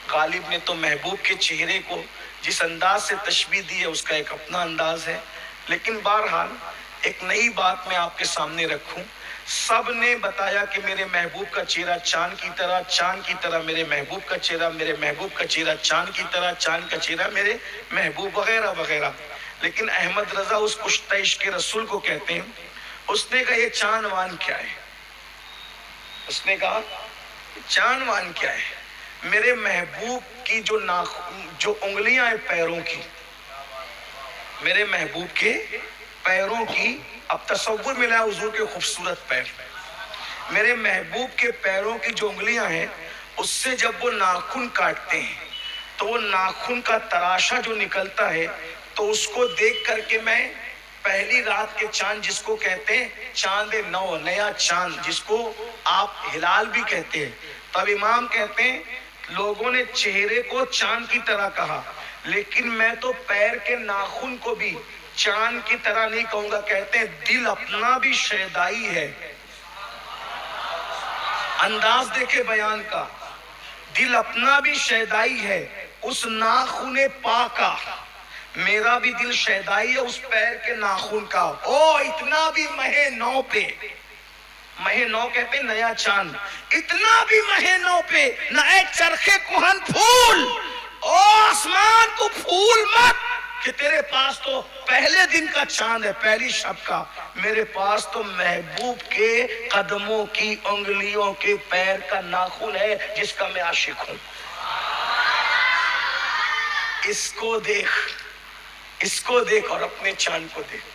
غالب نے تو محبوب کے چہرے کو جس انداز سے تشبیہ دی ہے اس کا ایک اپنا انداز ہے. لیکن بہرحال ایک نئی بات میں آپ کے سامنے رکھوں, سب نے بتایا کہ میرے محبوب کا چہرہ چاند کی طرح, چاند کی طرح میرے محبوب کا چہرہ, میرے محبوب کا چہرہ چاند کی طرح, چاند کا چہرہ میرے محبوب, وغیرہ وغیرہ. لیکن احمد رضا اس کشتہ عشق رسول کو کہتے ہیں, اس نے کہا یہ چاند وان کیا ہے؟ اس نے کہا چاند وان کیا ہے؟ میرے محبوب کی جو انگلیاں ہیں پیروں کی, میرے محبوب کے پیروں کی, اب تصور ملا حضور کے خوبصورت پیر, میرے محبوب کے پیروں کی جو انگلیاں ہیں اس سے جب وہ ناخن کاٹتے ہیں تو وہ ناخن کا تراشا جو نکلتا ہے, تو اس کو دیکھ کر کے میں پہلی رات کے چاند جس کو کہتے ہیں چاند نو, نیا چاند جس کو آپ ہلال بھی کہتے ہیں, تب امام کہتے ہیں لوگوں نے چہرے کو چاند کی طرح کہا, لیکن میں تو پیر کے ناخن کو بھی چاند کی طرح نہیں کہوں گا. کہتے ہیں دل اپنا بھی شیدائی ہے. انداز دیکھے بیان کا, دل اپنا بھی شیدائی ہے اس ناخن پاکا, میرا بھی دل شیدائی ہے اس پیر کے ناخن کا. او اتنا بھی مہے نو پہ, مہے نو کہتے ہیں نیا چاند, اتنا بھی مہے نو پہ نہ اے چرخے کوہن پھول, او آسمان تو پھول مت کہ تیرے پاس تو پہلے دن کا چاند ہے، پہلی شب کا، میرے پاس تو محبوب کے قدموں کی انگلیوں کے پیر کا ناخن ہے جس کا میں عاشق ہوں۔ اس کو دیکھ اور اپنے چاند کو دیکھ۔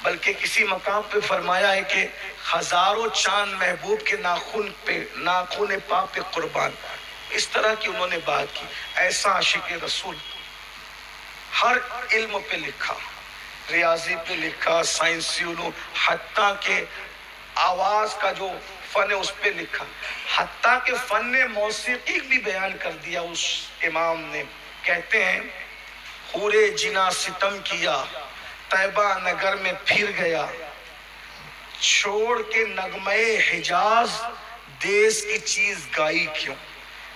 بلکہ کسی مقام پہ فرمایا ہے کہ ہزاروں چاند محبوب کے ناخن پا پہ قربان۔ اس طرح کی انہوں نے بات کی۔ ایسا عاشق رسول ہر علم پہ لکھا، ریاضی پہ لکھا، سائنسی علوم، حتیٰ کہ آواز کا جو فن ہے اس پہ لکھا، حتیٰ کہ فن موسیقی بھی بیان کر دیا اس امام نے۔ کہتے ہیں حورِ جنا ستم کیا، طیبہ نگر میں پھر گیا، چھوڑ کے نغمہ حجاز دیس کی چیز گائی کیوں۔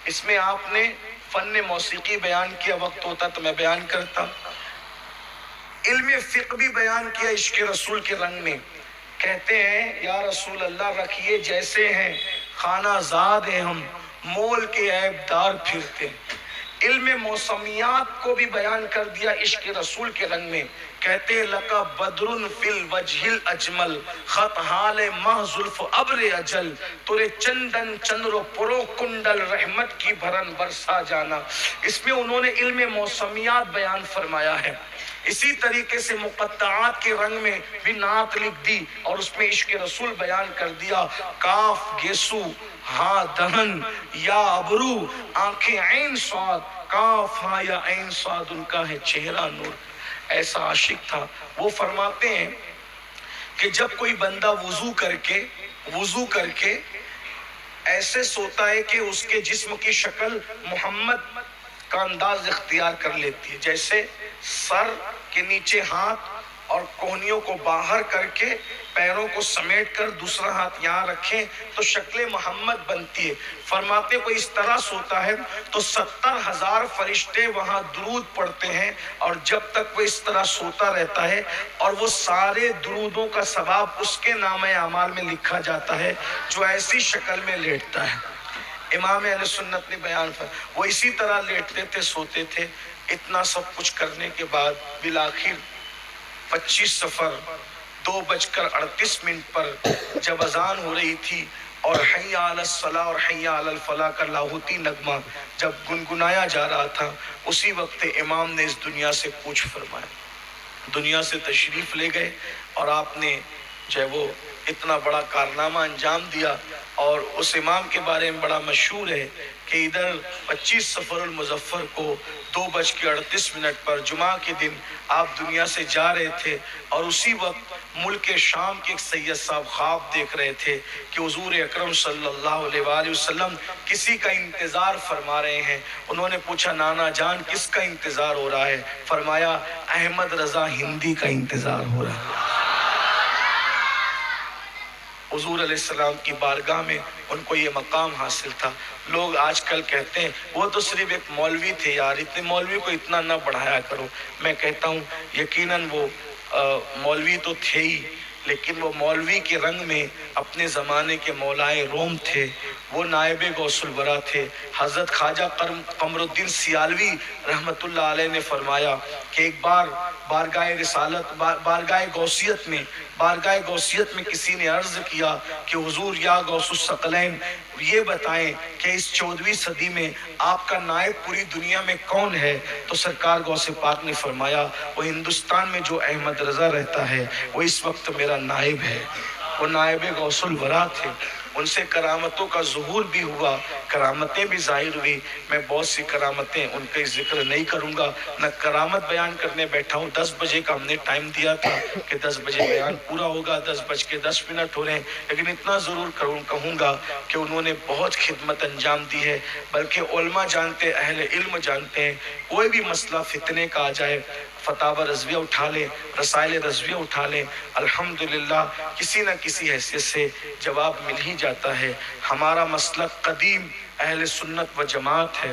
اس میں آپ نے فن موسیقی بیان کیا، وقت ہوتا تو میں بیان کرتا، علم فقہ بھی بیان کیا عشق رسول کے رنگ میں۔ کہتے ہیں یا رسول اللہ رکھیے جیسے ہیں، خانہ زاد ہیں ہم، مول کے عیب دار پھرتے ہیں۔ علم موسمیات کو بھی بیان کر دیا عشق رسول کے رنگ میں۔ کہتے لقا بدرن فی الوجہ الاجمل، خط حال مہ زلف ابر اجل، تورے چندن چندر و پرو کنڈل، رحمت کی بھرن برسا جانا۔ اس میں انہوں نے علم موسمیات بیان فرمایا ہے۔ اسی طریقے سے مقطعات کے رنگ میں بھی نعت لکھ دی اور اس میں عشق رسول بیان کر دیا۔ کاف گیسو ہاں دہن یا ابرو، آنکھیں عین صاد، کاف ہاں یا عین صاد، ان کا ہے چہرہ نور۔ ایسا عاشق تھا۔ وہ فرماتے ہیں کہ جب کوئی بندہ وضو کر کے ایسے سوتا ہے کہ اس کے جسم کی شکل محمد کا انداز اختیار کر لیتی ہے، جیسے سر کے نیچے ہاتھ اور کوہنیوں کو باہر کر کے پیروں کو سمیٹ کر دوسرا ہاتھ یہاں رکھیں تو شکل محمد بنتی ہے۔ فرماتے کوئی اس طرح سوتا ہے تو 70,000 فرشتے وہاں درود پڑھتے ہیں، اور جب تک وہ اس طرح سوتا رہتا ہے اور وہ سارے درودوں کا ثواب اس کے نامہ اعمال میں لکھا جاتا ہے جو ایسی شکل میں لیٹتا ہے۔ امام اہل سنت نے بیان فرمایا وہ اسی طرح لیٹتے تھے، سوتے تھے۔ اتنا سب کچھ کرنے کے بعد بالآخر 25 صفر 2:38 پر جب اذان ہو رہی تھی اور حی علی الصلاۃ اور حی علی الفلاح کا لاہوتی نغمہ جب گنگنایا جا رہا تھا، اسی وقت امام نے اس دنیا سے کوچ فرمایا، دنیا سے تشریف لے گئے، اور آپ نے جو ہے وہ اتنا بڑا کارنامہ انجام دیا۔ اور اس امام کے بارے میں بڑا مشہور ہے کہ ادھر 25 صفر المظفر کو 2:38 پر جمعہ کے دن آپ دنیا سے جا رہے تھے، اور اسی وقت ملک شام کے ایک سید صاحب خواب دیکھ رہے تھے کہ حضور اکرم صلی اللہ علیہ وآلہ وسلم کسی کا انتظار فرما رہے ہیں۔ انہوں نے پوچھا نانا جان کس کا انتظار ہو رہا ہے؟ فرمایا احمد رضا ہندی کا انتظار ہو رہا ہے۔ حضور علیہ السلام کی بارگاہ میں ان کو یہ مقام حاصل تھا۔ لوگ آج کل کہتے ہیں وہ تو صرف ایک مولوی تھے، یار اتنے مولوی کو اتنا نہ بڑھایا کرو۔ میں کہتا ہوں یقیناً وہ مولوی تو تھے ہی، لیکن وہ مولوی کے رنگ میں اپنے زمانے کے مولائے روم تھے، وہ نائب غوث الورا تھے۔ حضرت خواجہ قمر الدین سیالوی رحمت اللہ علیہ نے فرمایا کہ ایک بار بارگاہ غوثیت میں کسی نے عرض کیا کہ حضور یا غوث الثقلین یہ بتائیں کہ اس 14ویں صدی میں آپ کا نائب پوری دنیا میں کون ہے؟ تو سرکار غوث پاک نے فرمایا وہ ہندوستان میں جو احمد رضا رہتا ہے وہ اس وقت میرا نائب ہے۔ وہ نائب غوث الورا تھے، ان سے کرامتوں کا ظہور بھی ہوا، کرامتیں بھی ظاہر ہوئی۔ میں بہت سی کرامتیں ان کا ذکر نہیں کروں گا، میں کرامت بیان کرنے بیٹھا ہوں۔ 10 بجے کا ہم نے ٹائم دیا تھا کہ 10 بجے بیان پورا ہوگا، 10:10 ہو رہے ہیں، لیکن اتنا ضرور کہوں گا کہ انہوں نے بہت خدمت انجام دی ہے۔ بلکہ علماء جانتے، اہل علم جانتے ہیں، کوئی بھی مسئلہ فتنے کا آ جائے، فتاوی رضویہ اٹھا لیں، رسائل رضویہ اٹھا لیں، الحمدللہ کسی نہ کسی حیثیت سے جواب مل ہی جاتا ہے۔ ہمارا مسلک قدیم اہل سنت و جماعت ہے،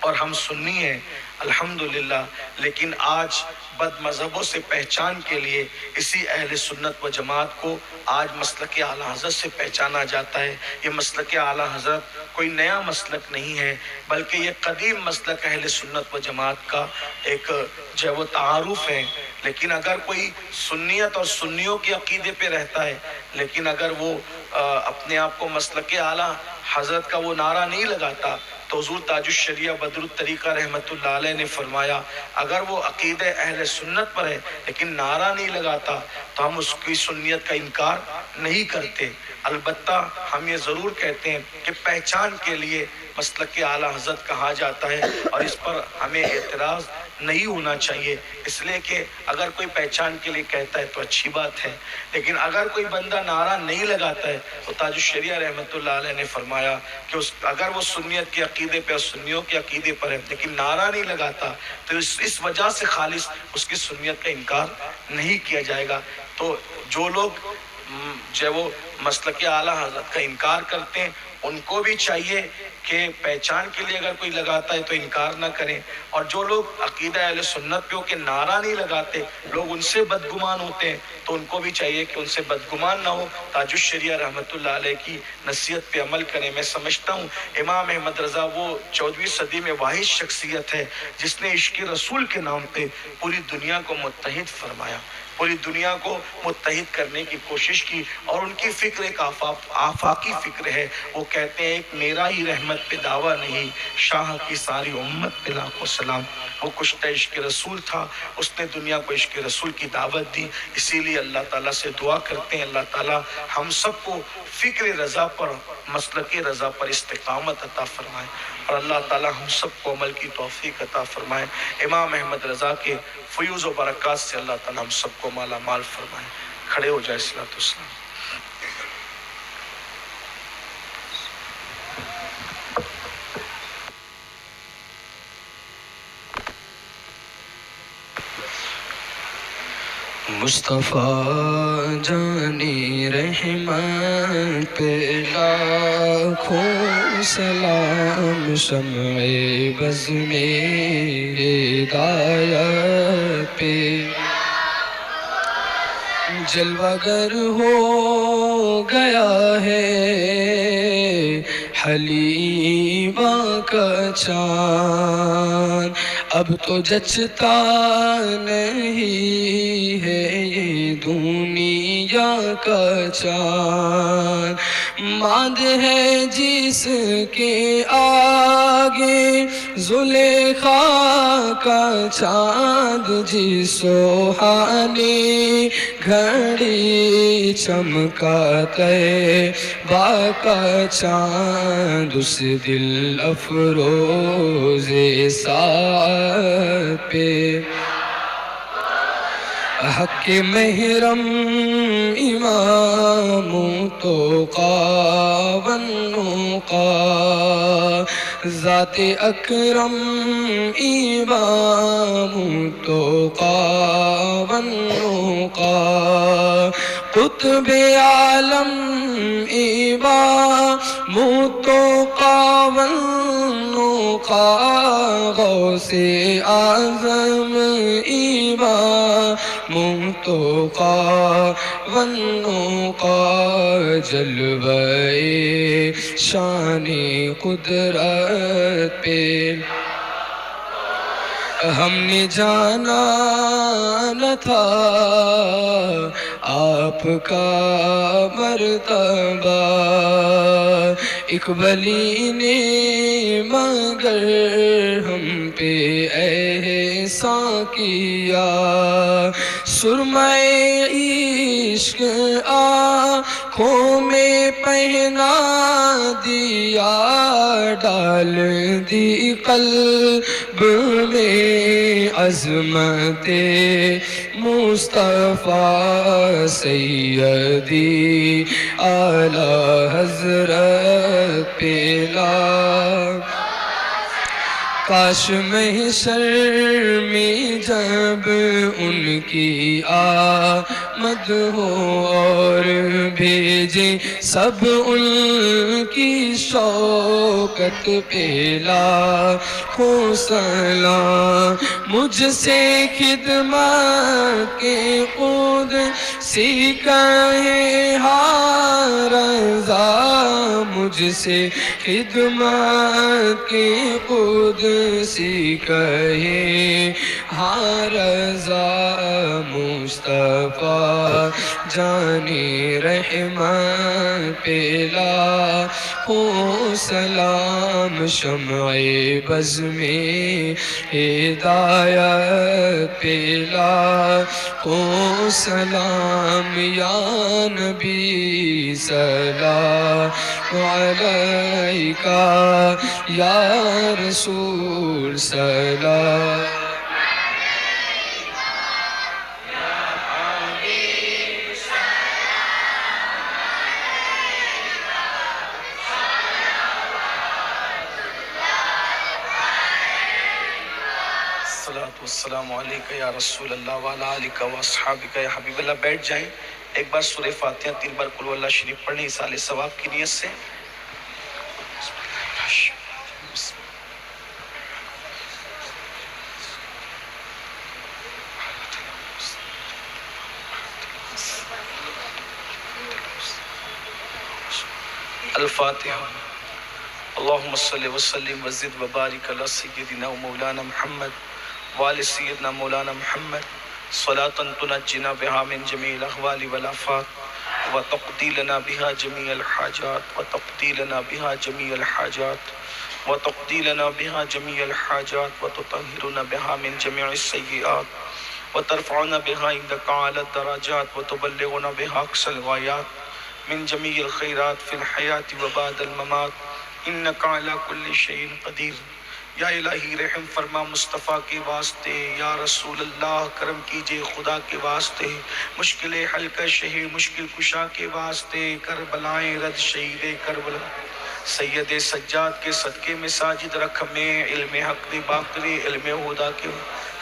اور ہم سنی ہیں الحمدللہ، لیکن آج بد مذہبوں سے پہچان کے لیے اسی اہل سنت و جماعت کو آج مسلک اعلیٰ حضرت سے پہچانا جاتا ہے۔ یہ مسلک اعلیٰ حضرت کوئی نیا مسلک نہیں ہے، بلکہ یہ قدیم مسلک اہل سنت و جماعت کا ایک جو ہے وہ تعارف ہے۔ لیکن اگر کوئی سنیت اور سنیوں کے عقیدے پہ رہتا ہے، لیکن اگر وہ اپنے آپ کو مسلک اعلیٰ حضرت کا وہ نعرہ نہیں لگاتا، تو حضور تاج الشریعہ بدر الطریقہ رحمت اللہ علیہ نے فرمایا اگر وہ عقیدہ اہل سنت پر ہے لیکن نعرہ نہیں لگاتا تو ہم اس کی سنیت کا انکار نہیں کرتے۔ البتہ ہم یہ ضرور کہتے ہیں کہ پہچان کے لیے مسلک اعلیٰ حضرت کہا جاتا ہے، اور اس پر ہمیں اعتراض نہیں ہونا چاہیے، اس لیے کہ اگر کوئی پہچان کے لیے کہتا ہے تو اچھی بات ہے، لیکن اگر کوئی بندہ نعرہ نہیں لگاتا ہے تو تاج الشریعہ رحمت اللہ علیہ نے فرمایا کہ اگر وہ سنیت کے عقیدے پہ اور سنیوں کے عقیدے پر ہے لیکن نعرہ نہیں لگاتا تو اس وجہ سے خالص اس کی سنیت کا انکار نہیں کیا جائے گا۔ تو جو لوگ جو ہے وہ مسلک اعلیٰ حضرت کا انکار کرتے ہیں ان کو بھی چاہیے کہ پہچان کے لیے اگر کوئی لگاتا ہے تو انکار نہ کریں، اور جو لوگ عقیدہ اہل سنت پہ ہو کہ نعرہ نہیں لگاتے لوگ ان سے بدگمان ہوتے ہیں تو ان کو بھی چاہیے کہ ان سے بدگمان نہ ہو، تاج الشریعہ رحمت اللہ علیہ کی نصیحت پہ عمل کریں۔ میں سمجھتا ہوں امام احمد رضا وہ 14ویں صدی میں واحد شخصیت ہے جس نے عشق رسول کے نام پہ پوری دنیا کو متحد فرمایا، پوری دنیا کو متحد کرنے کی کوشش کی، اور ان کی فکر ایک آفاقی فکر ہے۔ وہ کہتے ہیں ایک میرا ہی رحمت پہ دعویٰ نہیں، شاہ کی ساری امت پہ لاکھوں سلام۔ وہ کشتہ عشق رسول تھا، اس نے دنیا کو عشق رسول کی دعوت دی، اسی لیے اللہ تعالیٰ سے دعا کرتے ہیں اللہ تعالیٰ ہم سب کو فکر رضا پر، مسلک رضا پر استقامت عطا فرمائے، اور اللہ تعالیٰ ہم سب کو عمل کی توفیق عطا فرمائے۔ امام احمد رضا کے فیوز و برکات سے اللہ تعالیٰ ہم سب کو مالا مال فرمائے۔ کھڑے ہو جائے صلاۃ والسلام۔ مصطفیٰ جانی رحمت پہ لاکھوں سلام، شمع بز میں ہدایت پہ جلوہ گر ہو گیا ہے حلیمہ کا چاند، اب تو جچتا نہیں ہے یہ دنیا کا چاند، ماند ہے جس کے آگے زلیخا کا چاند، جس سوہانی گھڑی چمکا طیبہ کا چاند، اس دل افروز ساعت پہ حق محرم امام تو قاونقا، ذات اکرم امام تو قاونقا، قطب عالم امام تو قاونقا، غوث اعظم امام تو قاونقا، جلوہ شان قدرت پہ ہم نے جانا نہ تھا آپ کا مرتبہ، ایک ولی نے مگر ہم پہ احسان کیا، سرمہ عشق آنکھوں میں پہنا دیا، ڈال دی قلب میں عظمت مصطفیٰ سیدی اعلیٰ حضرت پہ لاکھ کاش محشر میں جب ان کی آمد ہو اور بھیجے سب ان کی شوکت پہ لاکھوں سلام مجھ سے خدمت کے خود کہے ہاں رضا مجھ سے خدمت کے خود کہے ہاں رضا مصطفیٰ جان رحمت پہ لاکھوں سلام شمع بز میں ہدایت پہ لاکھوں سلام یا نبی سلام علیکہ یا رسول سلام السلام علیکم یا رسول اللہ وعلی آلک و اصحابک یا حبیب اللہ. بیٹھ جائیں. ایک بار سورہ فاتحہ 3 بار قل واللہ شریف پڑھیں اصال ثواب کی نیت سے. الفاتحہ. اللہم صلی وسلم وزد وبارک علی سیدنا و مولانا محمد وآل سیدنا مولانا محمد صلاة تنجنا بها من جميع الأحوال والآفات وتقضي لنا بها جميع الحاجات وتقضي لنا بها جميع الحاجات وتقضي لنا بها جميع الحاجات وتطهرنا بها من جميع السيئات وترفعنا بها عندك أعلى الدرجات وتبلغنا بها أقصى الغايات من جميع الخيرات في الحياة وبعد الممات إنك على كل شيء قدير. یا الہی رحم فرما مصطفیٰ کے واسطے، یا رسول اللہ کرم کیجئے خدا کے واسطے، مشکل حل کا شہر مشکل کشا کے واسطے، کربلائیں رد شہید کربلا سید سجاد کے صدقے میں ساجد رکھ میں علم حق دے باقری علم ہدا کے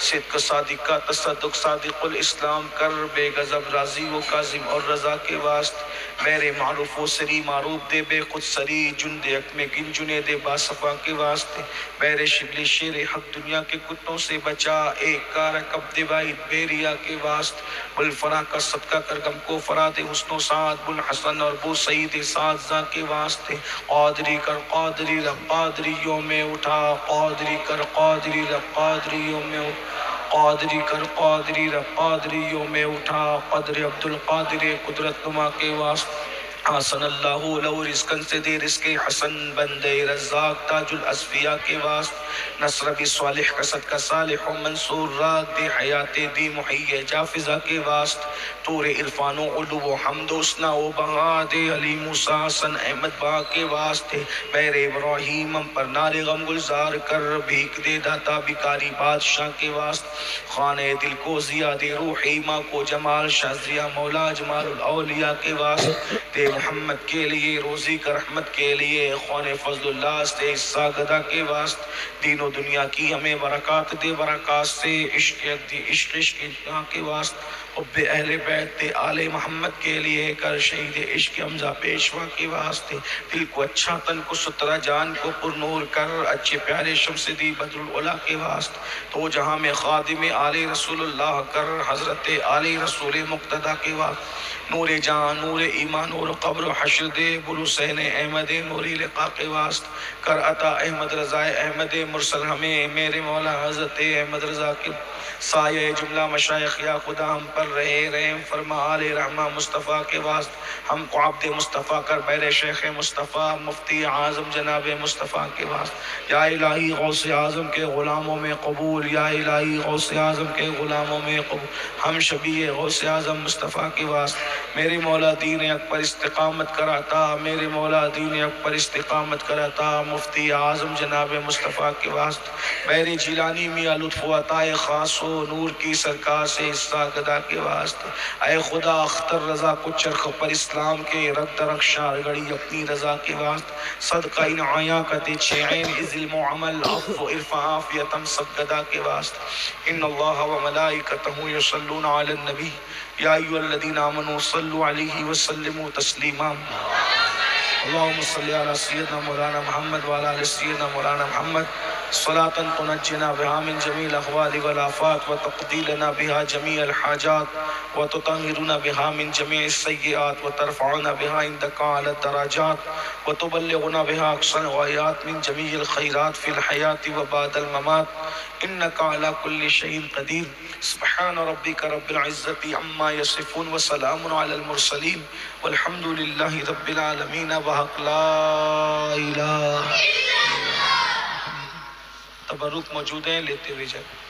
صدق صادقہ تصدق صادق الاسلام کر بے غضب راضی و کاظم اور رضا کے واسطے، میرے معروف و سری معروف دے بے خود سری جن دے حق میں گن جنے دے باصفا کے واسطے، میرے شبلی شیر حق دنیا کے کتوں سے بچا، ایک کار کب دے واحد بیریا کے واسطے، بلفرا کا صدقہ کر غم کو فراد حسن و سعاد بلحسن اور بو سعید سعدزاں کے واسطے، قادری کر قادری رب قادریوں میں اٹھا، قادری کر قادری رب قادریوں میں اٹھا، قادری کر قادری رب قادریوں میں اٹھا، قدر عبد القادر قدرت نما کے واسطے، حسن اللہ لو رزقن سے دے رزق حسن بندے رزاق تاج الاسفیاء کے واسطے، نصر بھی صالح کا صدقہ صالح و منصور رات دے حیات دی محیی جافظہ کے واسطے، طور عرفان و علو و حمد و ثنا و بہا دے علی موسیٰ حسن احمد با کے واسطے، بیر ابراہیم ہم پر نار غم گلزار کر بھیک دے داتا بکاری بادشاہ کے واسطے، خانے دل کو ضیاء دے روحی ماں کو جمال شازیہ مولا جمال الاولیاء کے واسطے، دے محمد کے لیے روزی کا رحمت کے لیے خوان فضل اللہ سے حصہ گدا کے واسطے، دین و دنیا کی ہمیں برکات دے برکات سے، عشق دی عشق کے واسطے، حب اہل بیت دے آل محمد کے لیے کر شہید عشق حمزہ پیشوا کے واسطے، دل کو اچھا تن کو سترہ جان کو پر نور کر اچھے پیارے شمس دی بدر العلا کے واسطے، تو جہاں میں خادم آل رسول اللہ کر حضرت آل رسول مقتدہ کے واسطے، نور جان نور ایمان نور قبر و حشر دے بلو حسین احمد نوری لقا کے واسطے، کر عطا احمد رضا احمد مرسل ہمیں میرے مولا حضرت احمد رضا کے سایہ جملہ مشایخ یا خدا ہم پر رہے رحم فرما آل رحمہ مصطفیٰ کے واسطے، ہم کو عبد مصطفیٰ کر بیر شیخ مصطفیٰ مفتی اعظم جناب مصطفیٰ کے واسطے، یا الہی غوث اعظم کے غلاموں میں قبول، یا الہی غوث اعظم کے غلاموں میں قبول، ہم شبیہ غوث اعظم مصطفیٰ کے واسطے، میرے مولا دین حق پر استقامت کراتا، میرے مولا دین حق پر استقامت کراتا، مفتی اعظم جناب مصطفیٰ کے واسطے، میرے جیلانی میاں لطف و عطائے خاص و نور کی سرکار سے حصہ گدا کے واسطے، اے خدا اختر رضا کو چرخ پر اسلام کے رد رخشا گڑی اپنی رضا کے واسطے، صدقہ ان آیاں کا تے چین ظلم و عمل عفو ارفع عافیتم سب گدا کے واسطے، ان اللہ و ملائکتہ یصلون علی النبی یا ایھا الذین آمنوا صلوا علیہ وسلموا تسلیما اللهم صل على سيدنا مولانا محمد وعلى آل سيدنا مولانا محمد صلاة تنجنا بها من جميع الأهوال والآفات وتقضي لنا بها جميع الحاجات وتطهرنا بها من جميع السيئات وترفعنا بها عندك على الدرجات وتبلغنا بها أقصى الغايات من جميع الخيرات في الحياة وبعد الممات إنك على كل شيء قدير سبحان ربك رب العزة عما يصفون وسلام على المرسلين والحمد لله رب العالمين وحق لا الہ تبرک موجود ہیں، لیتے ہوئے جائیں۔